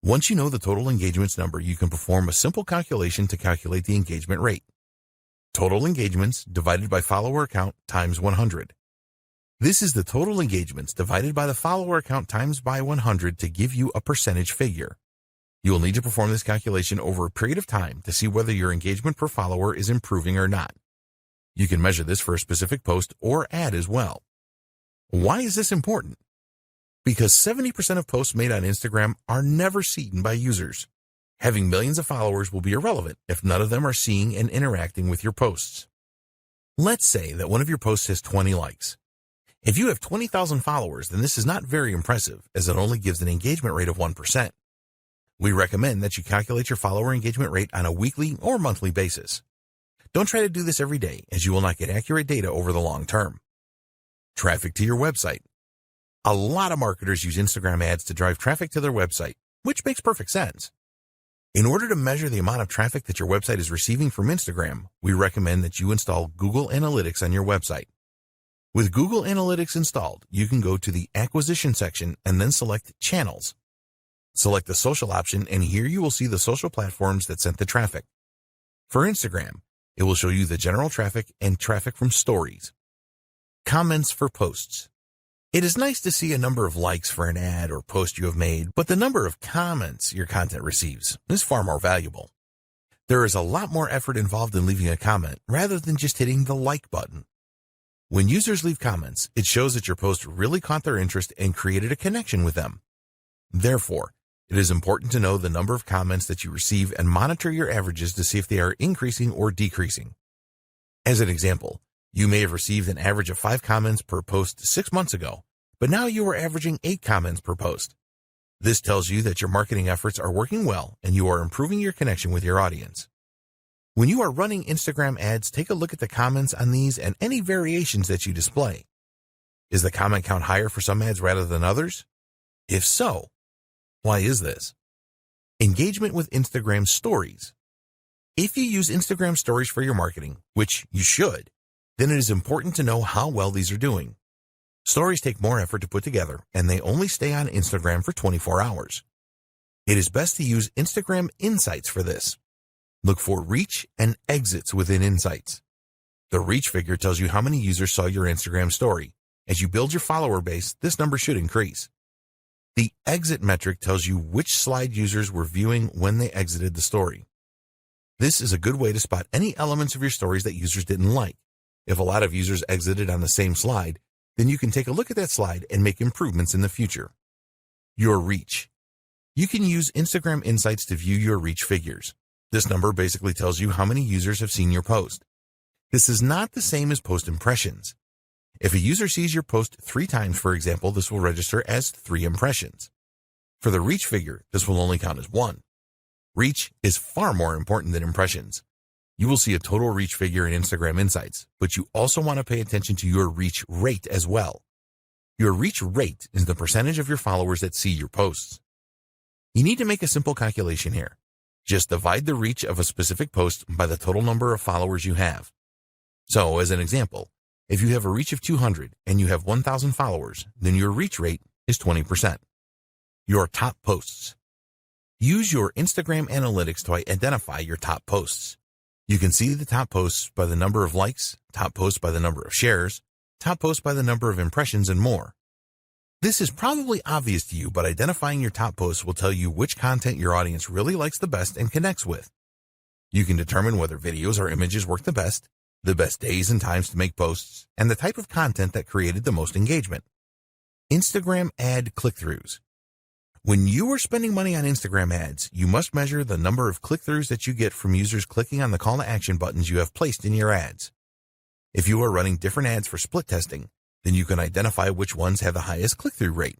Once you know the total engagements number, you can perform a simple calculation to calculate the engagement rate. total engagements divided by follower count times 100. This is the total engagements divided by the follower count times by 100 to give you a percentage figure. You will need to perform this calculation over a period of time to see whether your engagement per follower is improving or not. You can measure this for a specific post or ad as well. Why is this important? Because 70% of posts made on Instagram are never seen by users. Having millions of followers will be irrelevant if none of them are seeing and interacting with your posts. Let's say that one of your posts has 20 likes. If you have 20,000 followers, then this is not very impressive, as it only gives an engagement rate of 1%. We recommend that you calculate your follower engagement rate on a weekly or monthly basis. Don't try to do this every day, as you will not get accurate data over the long term. Traffic to your website. A lot of marketers use Instagram ads to drive traffic to their website, which makes perfect sense. In order to measure the amount of traffic that your website is receiving from Instagram, we recommend that you install Google Analytics on your website. With Google Analytics installed, you can go to the Acquisition section and then select Channels. Select the Social option, and here you will see the social platforms that sent the traffic. For Instagram, it will show you the general traffic and traffic from stories. Comments for posts. It is nice to see a number of likes for an ad or post you have made, but the number of comments your content receives is far more valuable. There is a lot more effort involved in leaving a comment rather than just hitting the like button. When users leave comments, it shows that your post really caught their interest and created a connection with them. Therefore, it is important to know the number of comments that you receive and monitor your averages to see if they are increasing or decreasing. As an example, you may have received an average of 5 comments per post 6 months ago, but now you are averaging 8 comments per post. This tells you that your marketing efforts are working well and you are improving your connection with your audience. When you are running Instagram ads, take a look at the comments on these and any variations that you display. Is the comment count higher for some ads rather than others? If so, why is this? Engagement with Instagram Stories. If you use Instagram Stories for your marketing, which you should, then it is important to know how well these are doing. Stories take more effort to put together, and they only stay on Instagram for 24 hours. It is best to use Instagram Insights for this. Look for reach and exits within Insights. The reach figure tells you how many users saw your Instagram story. As you build your follower base, this number should increase. The exit metric tells you which slide users were viewing when they exited the story. This is a good way to spot any elements of your stories that users didn't like. If a lot of users exited on the same slide, then you can take a look at that slide and make improvements in the future. Your reach. You can use Instagram Insights to view your reach figures. This number basically tells you how many users have seen your post. This is not the same as post impressions. If a user sees your post 3 times, for example, this will register as 3 impressions. For the reach figure, this will only count as 1. Reach is far more important than impressions. You will see a total reach figure in Instagram Insights, but you also want to pay attention to your reach rate as well. Your reach rate is the percentage of your followers that see your posts. You need to make a simple calculation here. Just divide the reach of a specific post by the total number of followers you have. So, as an example, if you have a reach of 200 and you have 1,000 followers, then your reach rate is 20%. Your top posts. Use your Instagram Analytics to identify your top posts. You can see the top posts by the number of likes, top posts by the number of shares, top posts by the number of impressions, and more. This is probably obvious to you, but identifying your top posts will tell you which content your audience really likes the best and connects with. You can determine whether videos or images work the best days and times to make posts, and the type of content that created the most engagement. Instagram ad click-throughs. When you are spending money on Instagram ads, you must measure the number of click-throughs that you get from users clicking on the call to action buttons you have placed in your ads. If you are running different ads for split testing, then you can identify which ones have the highest click-through rate.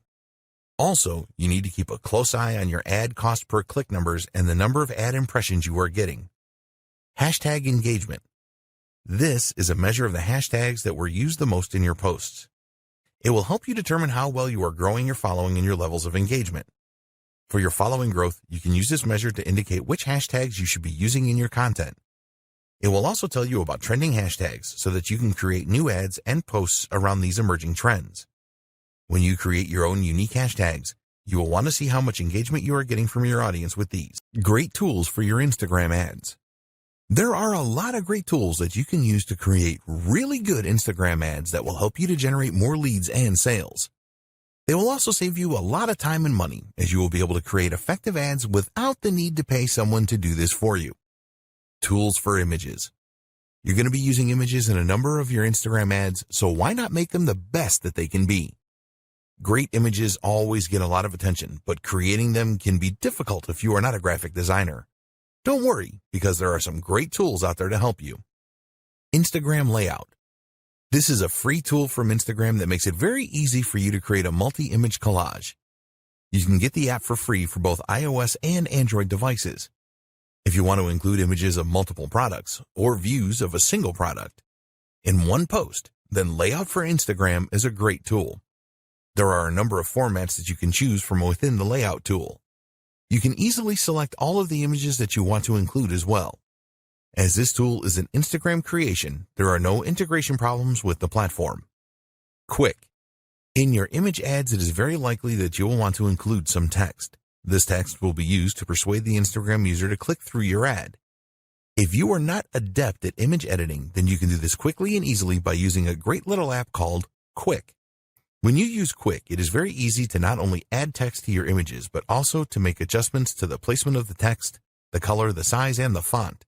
Also, you need to keep a close eye on your ad cost per click numbers and the number of ad impressions you are getting. Hashtag engagement. This is a measure of the hashtags that were used the most in your posts. It will help you determine how well you are growing your following and your levels of engagement. For your following growth, you can use this measure to indicate which hashtags you should be using in your content. It will also tell you about trending hashtags so that you can create new ads and posts around these emerging trends. When you create your own unique hashtags, you will want to see how much engagement you are getting from your audience with these. Great tools for your Instagram ads. There are a lot of great tools that you can use to create really good Instagram ads that will help you to generate more leads and sales. They will also save you a lot of time and money, as you will be able to create effective ads without the need to pay someone to do this for you. Tools for images. You're going to be using images in a number of your Instagram ads, so why not make them the best that they can be? Great images always get a lot of attention, but creating them can be difficult if you are not a graphic designer. Don't worry, because there are some great tools out there to help you. Instagram Layout. This is a free tool from Instagram that makes it very easy for you to create a multi-image collage. You can get the app for free for both iOS and Android devices. If you want to include images of multiple products or views of a single product in one post, then Layout for Instagram is a great tool. There are a number of formats that you can choose from within the Layout tool. You can easily select all of the images that you want to include as well. As this tool is an Instagram creation, there are no integration problems with the platform. Quick. In your image ads, it is very likely that you will want to include some text. This text will be used to persuade the Instagram user to click through your ad. If you are not adept at image editing, then you can do this quickly and easily by using a great little app called Quick. When you use Quick, it is very easy to not only add text to your images, but also to make adjustments to the placement of the text, the color, the size, and the font.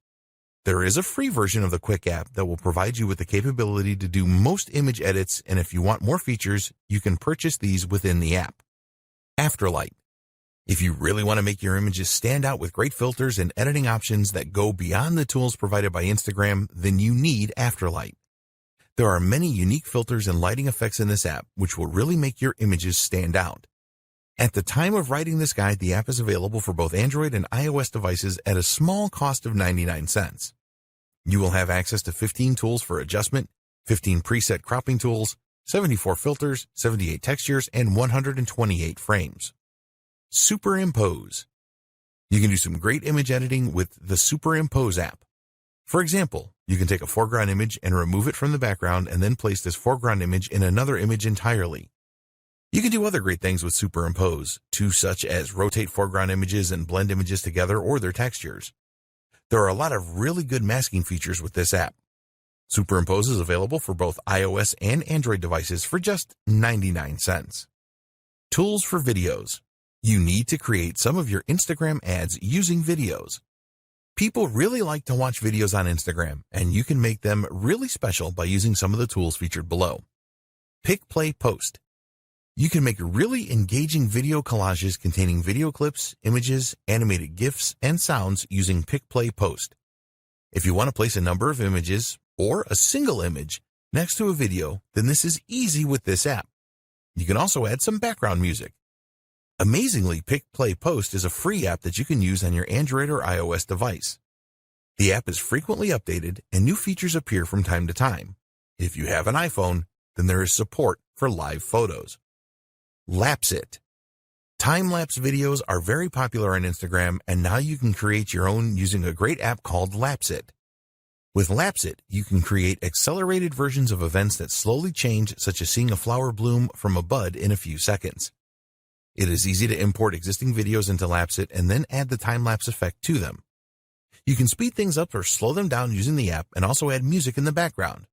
There is a free version of the Quick app that will provide you with the capability to do most image edits, and if you want more features, you can purchase these within the app. Afterlight. If you really want to make your images stand out with great filters and editing options that go beyond the tools provided by Instagram, then you need Afterlight. There are many unique filters and lighting effects in this app, which will really make your images stand out. At the time of writing this guide, the app is available for both Android and iOS devices at a small cost of 99 cents. You will have access to 15 tools for adjustment, 15 preset cropping tools, 74 filters, 78 textures, and 128 frames. Superimpose. You can do some great image editing with the Superimpose app. For example, you can take a foreground image and remove it from the background and then place this foreground image in another image entirely. You can do other great things with Superimpose, too, such as rotate foreground images and blend images together or their textures. There are a lot of really good masking features with this app. Superimpose is available for both iOS and Android devices for just 99 cents. Tools for videos. You need to create some of your Instagram ads using videos. People really like to watch videos on Instagram, and you can make them really special by using some of the tools featured below. Pick, Play, Post. You can make really engaging video collages containing video clips, images, animated GIFs, and sounds using Pick, Play, Post. If you want to place a number of images, or a single image, next to a video, then this is easy with this app. You can also add some background music. Amazingly, Pick, Play, Post is a free app that you can use on your Android or iOS device. The app is frequently updated, and new features appear from time to time. If you have an iPhone, then there is support for live photos. Lapsit. Time-lapse videos are very popular on Instagram, and now you can create your own using a great app called Lapsit. With Lapsit, you can create accelerated versions of events that slowly change, such as seeing a flower bloom from a bud in a few seconds. It is easy to import existing videos into Lapsit and then add the time-lapse effect to them. You can speed things up or slow them down using the app and also add music in the background.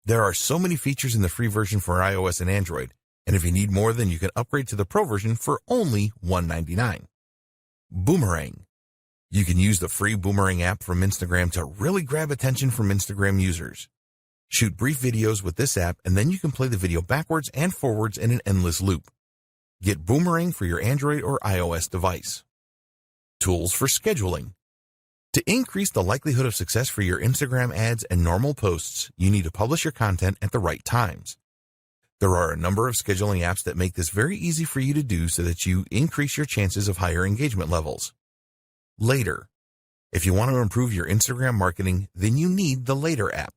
There are so many features in the free version for iOS and Android, and if you need more, then you can upgrade to the Pro version for only $1.99. Boomerang. You can use the free Boomerang app from Instagram to really grab attention from Instagram users. Shoot brief videos with this app, and then you can play the video backwards and forwards in an endless loop. Get Boomerang for your Android or iOS device. Tools for scheduling. To increase the likelihood of success for your Instagram ads and normal posts, you need to publish your content at the right times. There are a number of scheduling apps that make this very easy for you to do so that you increase your chances of higher engagement levels. Later. If you want to improve your Instagram marketing, then you need the Later app.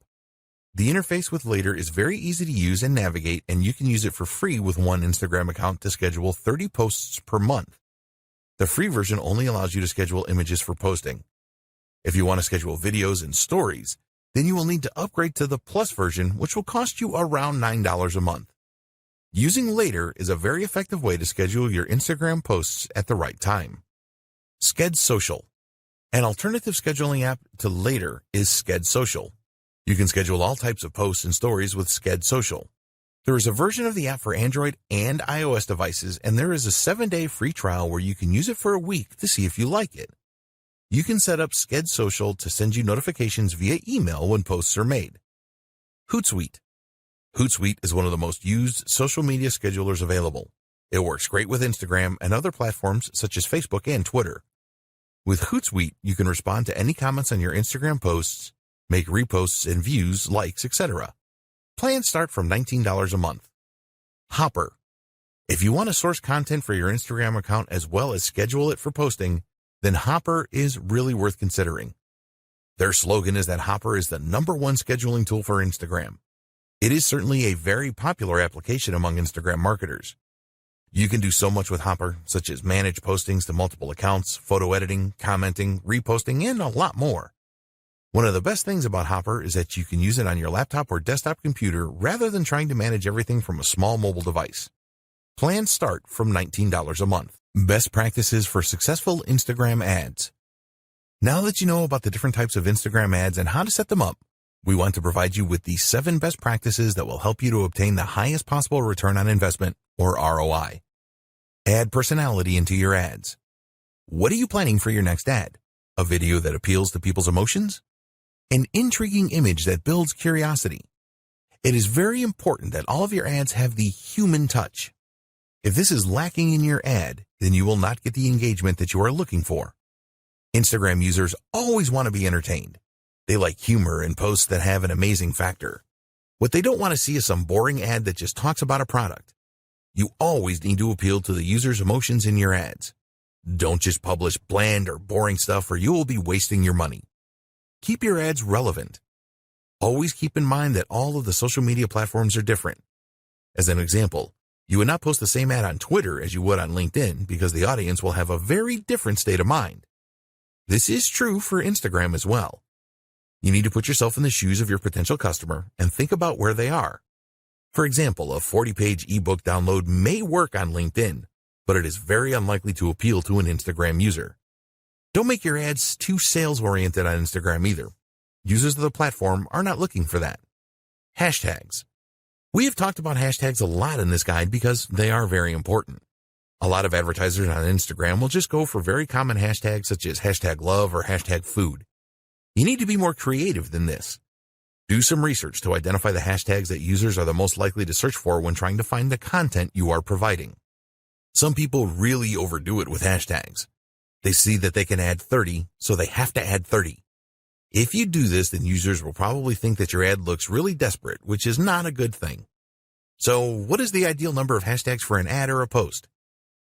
The interface with Later is very easy to use and navigate, and you can use it for free with one Instagram account to schedule 30 posts per month. The free version only allows you to schedule images for posting. If you want to schedule videos and stories, then you will need to upgrade to the Plus version, which will cost you around $9 a month. Using Later is a very effective way to schedule your Instagram posts at the right time. Sked Social. An alternative scheduling app to Later is Sked Social. You can schedule all types of posts and stories with Sked Social. There is a version of the app for Android and iOS devices, and there is a 7-day free trial where you can use it for a week to see if you like it. You can set up Sked Social to send you notifications via email when posts are made. Hootsuite. Hootsuite is one of the most used social media schedulers available. It works great with Instagram and other platforms such as Facebook and Twitter. With Hootsuite, you can respond to any comments on your Instagram posts, make reposts and views, likes, etc. Plans start from $19 a month. Hopper. If you want to source content for your Instagram account as well as schedule it for posting, then Hopper is really worth considering. Their slogan is that Hopper is the #1 scheduling tool for Instagram. It is certainly a very popular application among Instagram marketers. You can do so much with Hopper, such as manage postings to multiple accounts, photo editing, commenting, reposting, and a lot more. One of the best things about Hopper is that you can use it on your laptop or desktop computer rather than trying to manage everything from a small mobile device. Plans start from $19 a month. Best practices for successful Instagram ads. Now that you know about the different types of Instagram ads and how to set them up, we want to provide you with the 7 best practices that will help you to obtain the highest possible return on investment, or ROI. Add personality into your ads. What are you planning for your next ad? A video that appeals to people's emotions? An intriguing image that builds curiosity. It is very important that all of your ads have the human touch. If this is lacking in your ad, then you will not get the engagement that you are looking for. Instagram users always want to be entertained. They like humor and posts that have an amazing factor. What they don't want to see is some boring ad that just talks about a product. You always need to appeal to the user's emotions in your ads. Don't just publish bland or boring stuff or you will be wasting your money. Keep your ads relevant. Always keep in mind that all of the social media platforms are different. As an example, you would not post the same ad on Twitter as you would on LinkedIn because the audience will have a very different state of mind. This is true for Instagram as well. You need to put yourself in the shoes of your potential customer and think about where they are. For example, a 40-page ebook download may work on LinkedIn, but it is very unlikely to appeal to an Instagram user. Don't make your ads too sales-oriented on Instagram either. Users of the platform are not looking for that. Hashtags. We have talked about hashtags a lot in this guide because they are very important. A lot of advertisers on Instagram will just go for very common hashtags such as #love or #food. You need to be more creative than this. Do some research to identify the hashtags that users are the most likely to search for when trying to find the content you are providing. Some people really overdo it with hashtags. They see that they can add 30, so they have to add 30. If you do this, then users will probably think that your ad looks really desperate, which is not a good thing. So, what is the ideal number of hashtags for an ad or a post?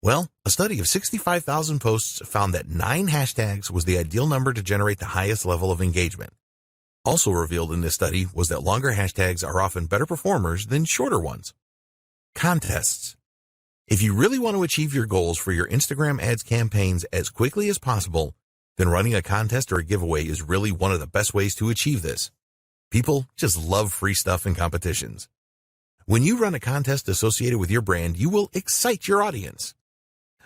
Well, a study of 65,000 posts found that 9 hashtags was the ideal number to generate the highest level of engagement. Also revealed in this study was that longer hashtags are often better performers than shorter ones. Contests. If you really want to achieve your goals for your Instagram ads campaigns as quickly as possible, then running a contest or a giveaway is really one of the best ways to achieve this. People just love free stuff and competitions. When you run a contest associated with your brand, you will excite your audience.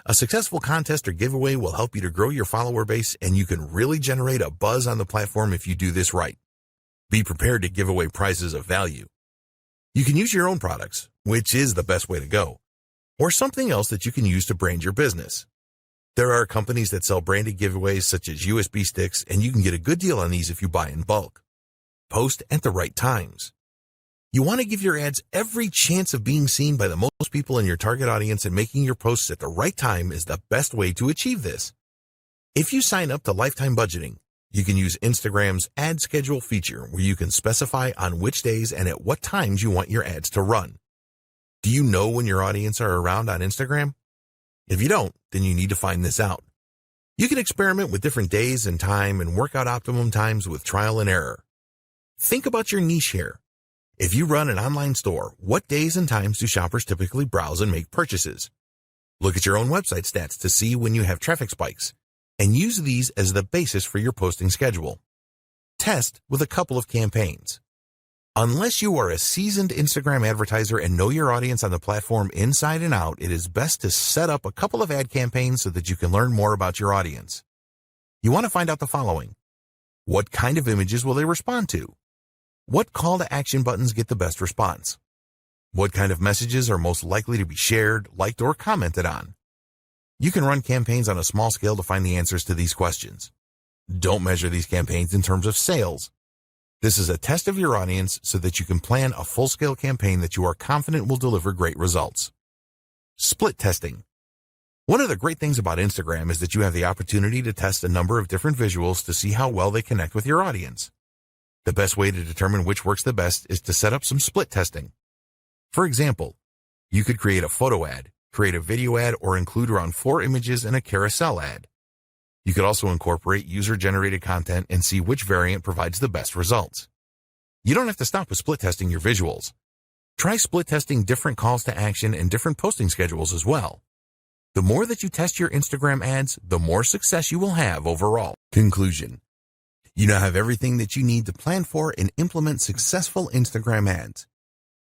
A successful contest or giveaway will help you to grow your follower base, and you can really generate a buzz on the platform if you do this right. Be prepared to give away prizes of value. You can use your own products, which is the best way to go, or something else that you can use to brand your business. There are companies that sell branded giveaways such as USB sticks, and you can get a good deal on these if you buy in bulk. Post at the right times. You want to give your ads every chance of being seen by the most people in your target audience, and making your posts at the right time is the best way to achieve this. If you sign up to Lifetime Budgeting, you can use Instagram's ad schedule feature where you can specify on which days and at what times you want your ads to run. Do you know when your audience are around on Instagram? If you don't, then you need to find this out. You can experiment with different days and time and work out optimum times with trial and error. Think about your niche here. If you run an online store, what days and times do shoppers typically browse and make purchases? Look at your own website stats to see when you have traffic spikes, and use these as the basis for your posting schedule. Test with a couple of campaigns. Unless you are a seasoned Instagram advertiser and know your audience on the platform inside and out, it is best to set up a couple of ad campaigns so that you can learn more about your audience. You want to find out the following. What kind of images will they respond to? What call to action buttons get the best response? What kind of messages are most likely to be shared, liked, or commented on? You can run campaigns on a small scale to find the answers to these questions. Don't measure these campaigns in terms of sales. This is a test of your audience so that you can plan a full-scale campaign that you are confident will deliver great results. Split testing. One of the great things about Instagram is that you have the opportunity to test a number of different visuals to see how well they connect with your audience. The best way to determine which works the best is to set up some split testing. For example, you could create a photo ad, create a video ad, or include around 4 images in a carousel ad. You could also incorporate user-generated content and see which variant provides the best results. You don't have to stop with split testing your visuals. Try split testing different calls to action and different posting schedules as well. The more that you test your Instagram ads, the more success you will have overall. Conclusion. You now have everything that you need to plan for and implement successful Instagram ads.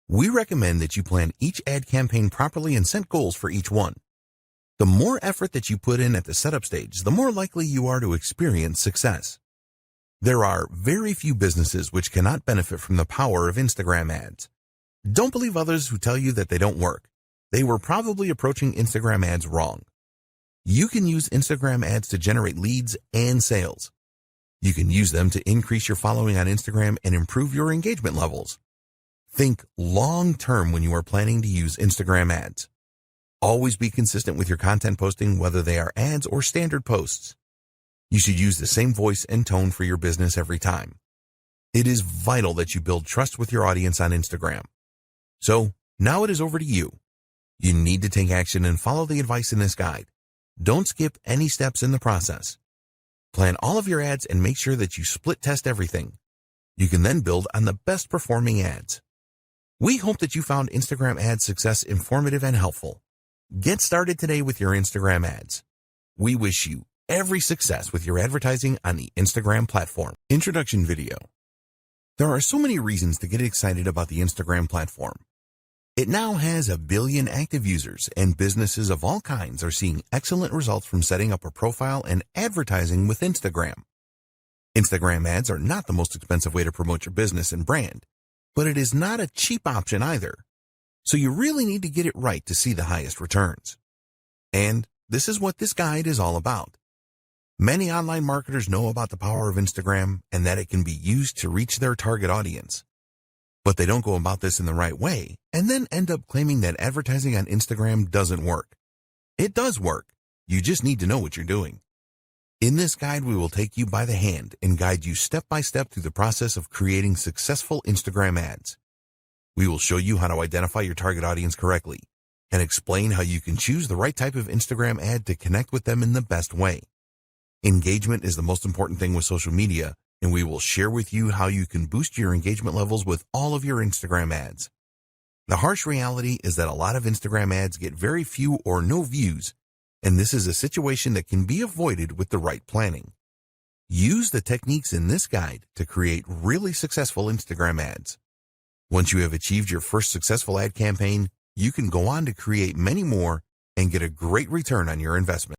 We recommend that you plan each ad campaign properly and set goals for each one. The more effort that you put in at the setup stage, the more likely you are to experience success. There are very few businesses which cannot benefit from the power of Instagram ads. Don't believe others who tell you that they don't work. They were probably approaching Instagram ads wrong. You can use Instagram ads to generate leads and sales. You can use them to increase your following on Instagram and improve your engagement levels. Think long-term when you are planning to use Instagram ads. Always be consistent with your content posting, whether they are ads or standard posts. You should use the same voice and tone for your business every time. It is vital that you build trust with your audience on Instagram. So, now it is over to you. You need to take action and follow the advice in this guide. Don't skip any steps in the process. Plan all of your ads and make sure that you split test everything. You can then build on the best performing ads. We hope that you found Instagram ad success informative and helpful. Get started today with your Instagram ads. We wish you every success with your advertising on the Instagram platform. Introduction video. There are so many reasons to get excited about the Instagram platform. It now has 1 billion active users, and businesses of all kinds are seeing excellent results from setting up a profile and advertising with Instagram. Instagram ads are not the most expensive way to promote your business and brand, but it is not a cheap option either. So you really need to get it right to see the highest returns. And this is what this guide is all about. Many online marketers know about the power of Instagram and that it can be used to reach their target audience. But they don't go about this in the right way and then end up claiming that advertising on Instagram doesn't work. It does work. You just need to know what you're doing. In this guide, we will take you by the hand and guide you step by step through the process of creating successful Instagram ads. We will show you how to identify your target audience correctly and explain how you can choose the right type of Instagram ad to connect with them in the best way. Engagement is the most important thing with social media, and we will share with you how you can boost your engagement levels with all of your Instagram ads. The harsh reality is that a lot of Instagram ads get very few or no views, and this is a situation that can be avoided with the right planning. Use the techniques in this guide to create really successful Instagram ads. Once you have achieved your first successful ad campaign, you can go on to create many more and get a great return on your investment.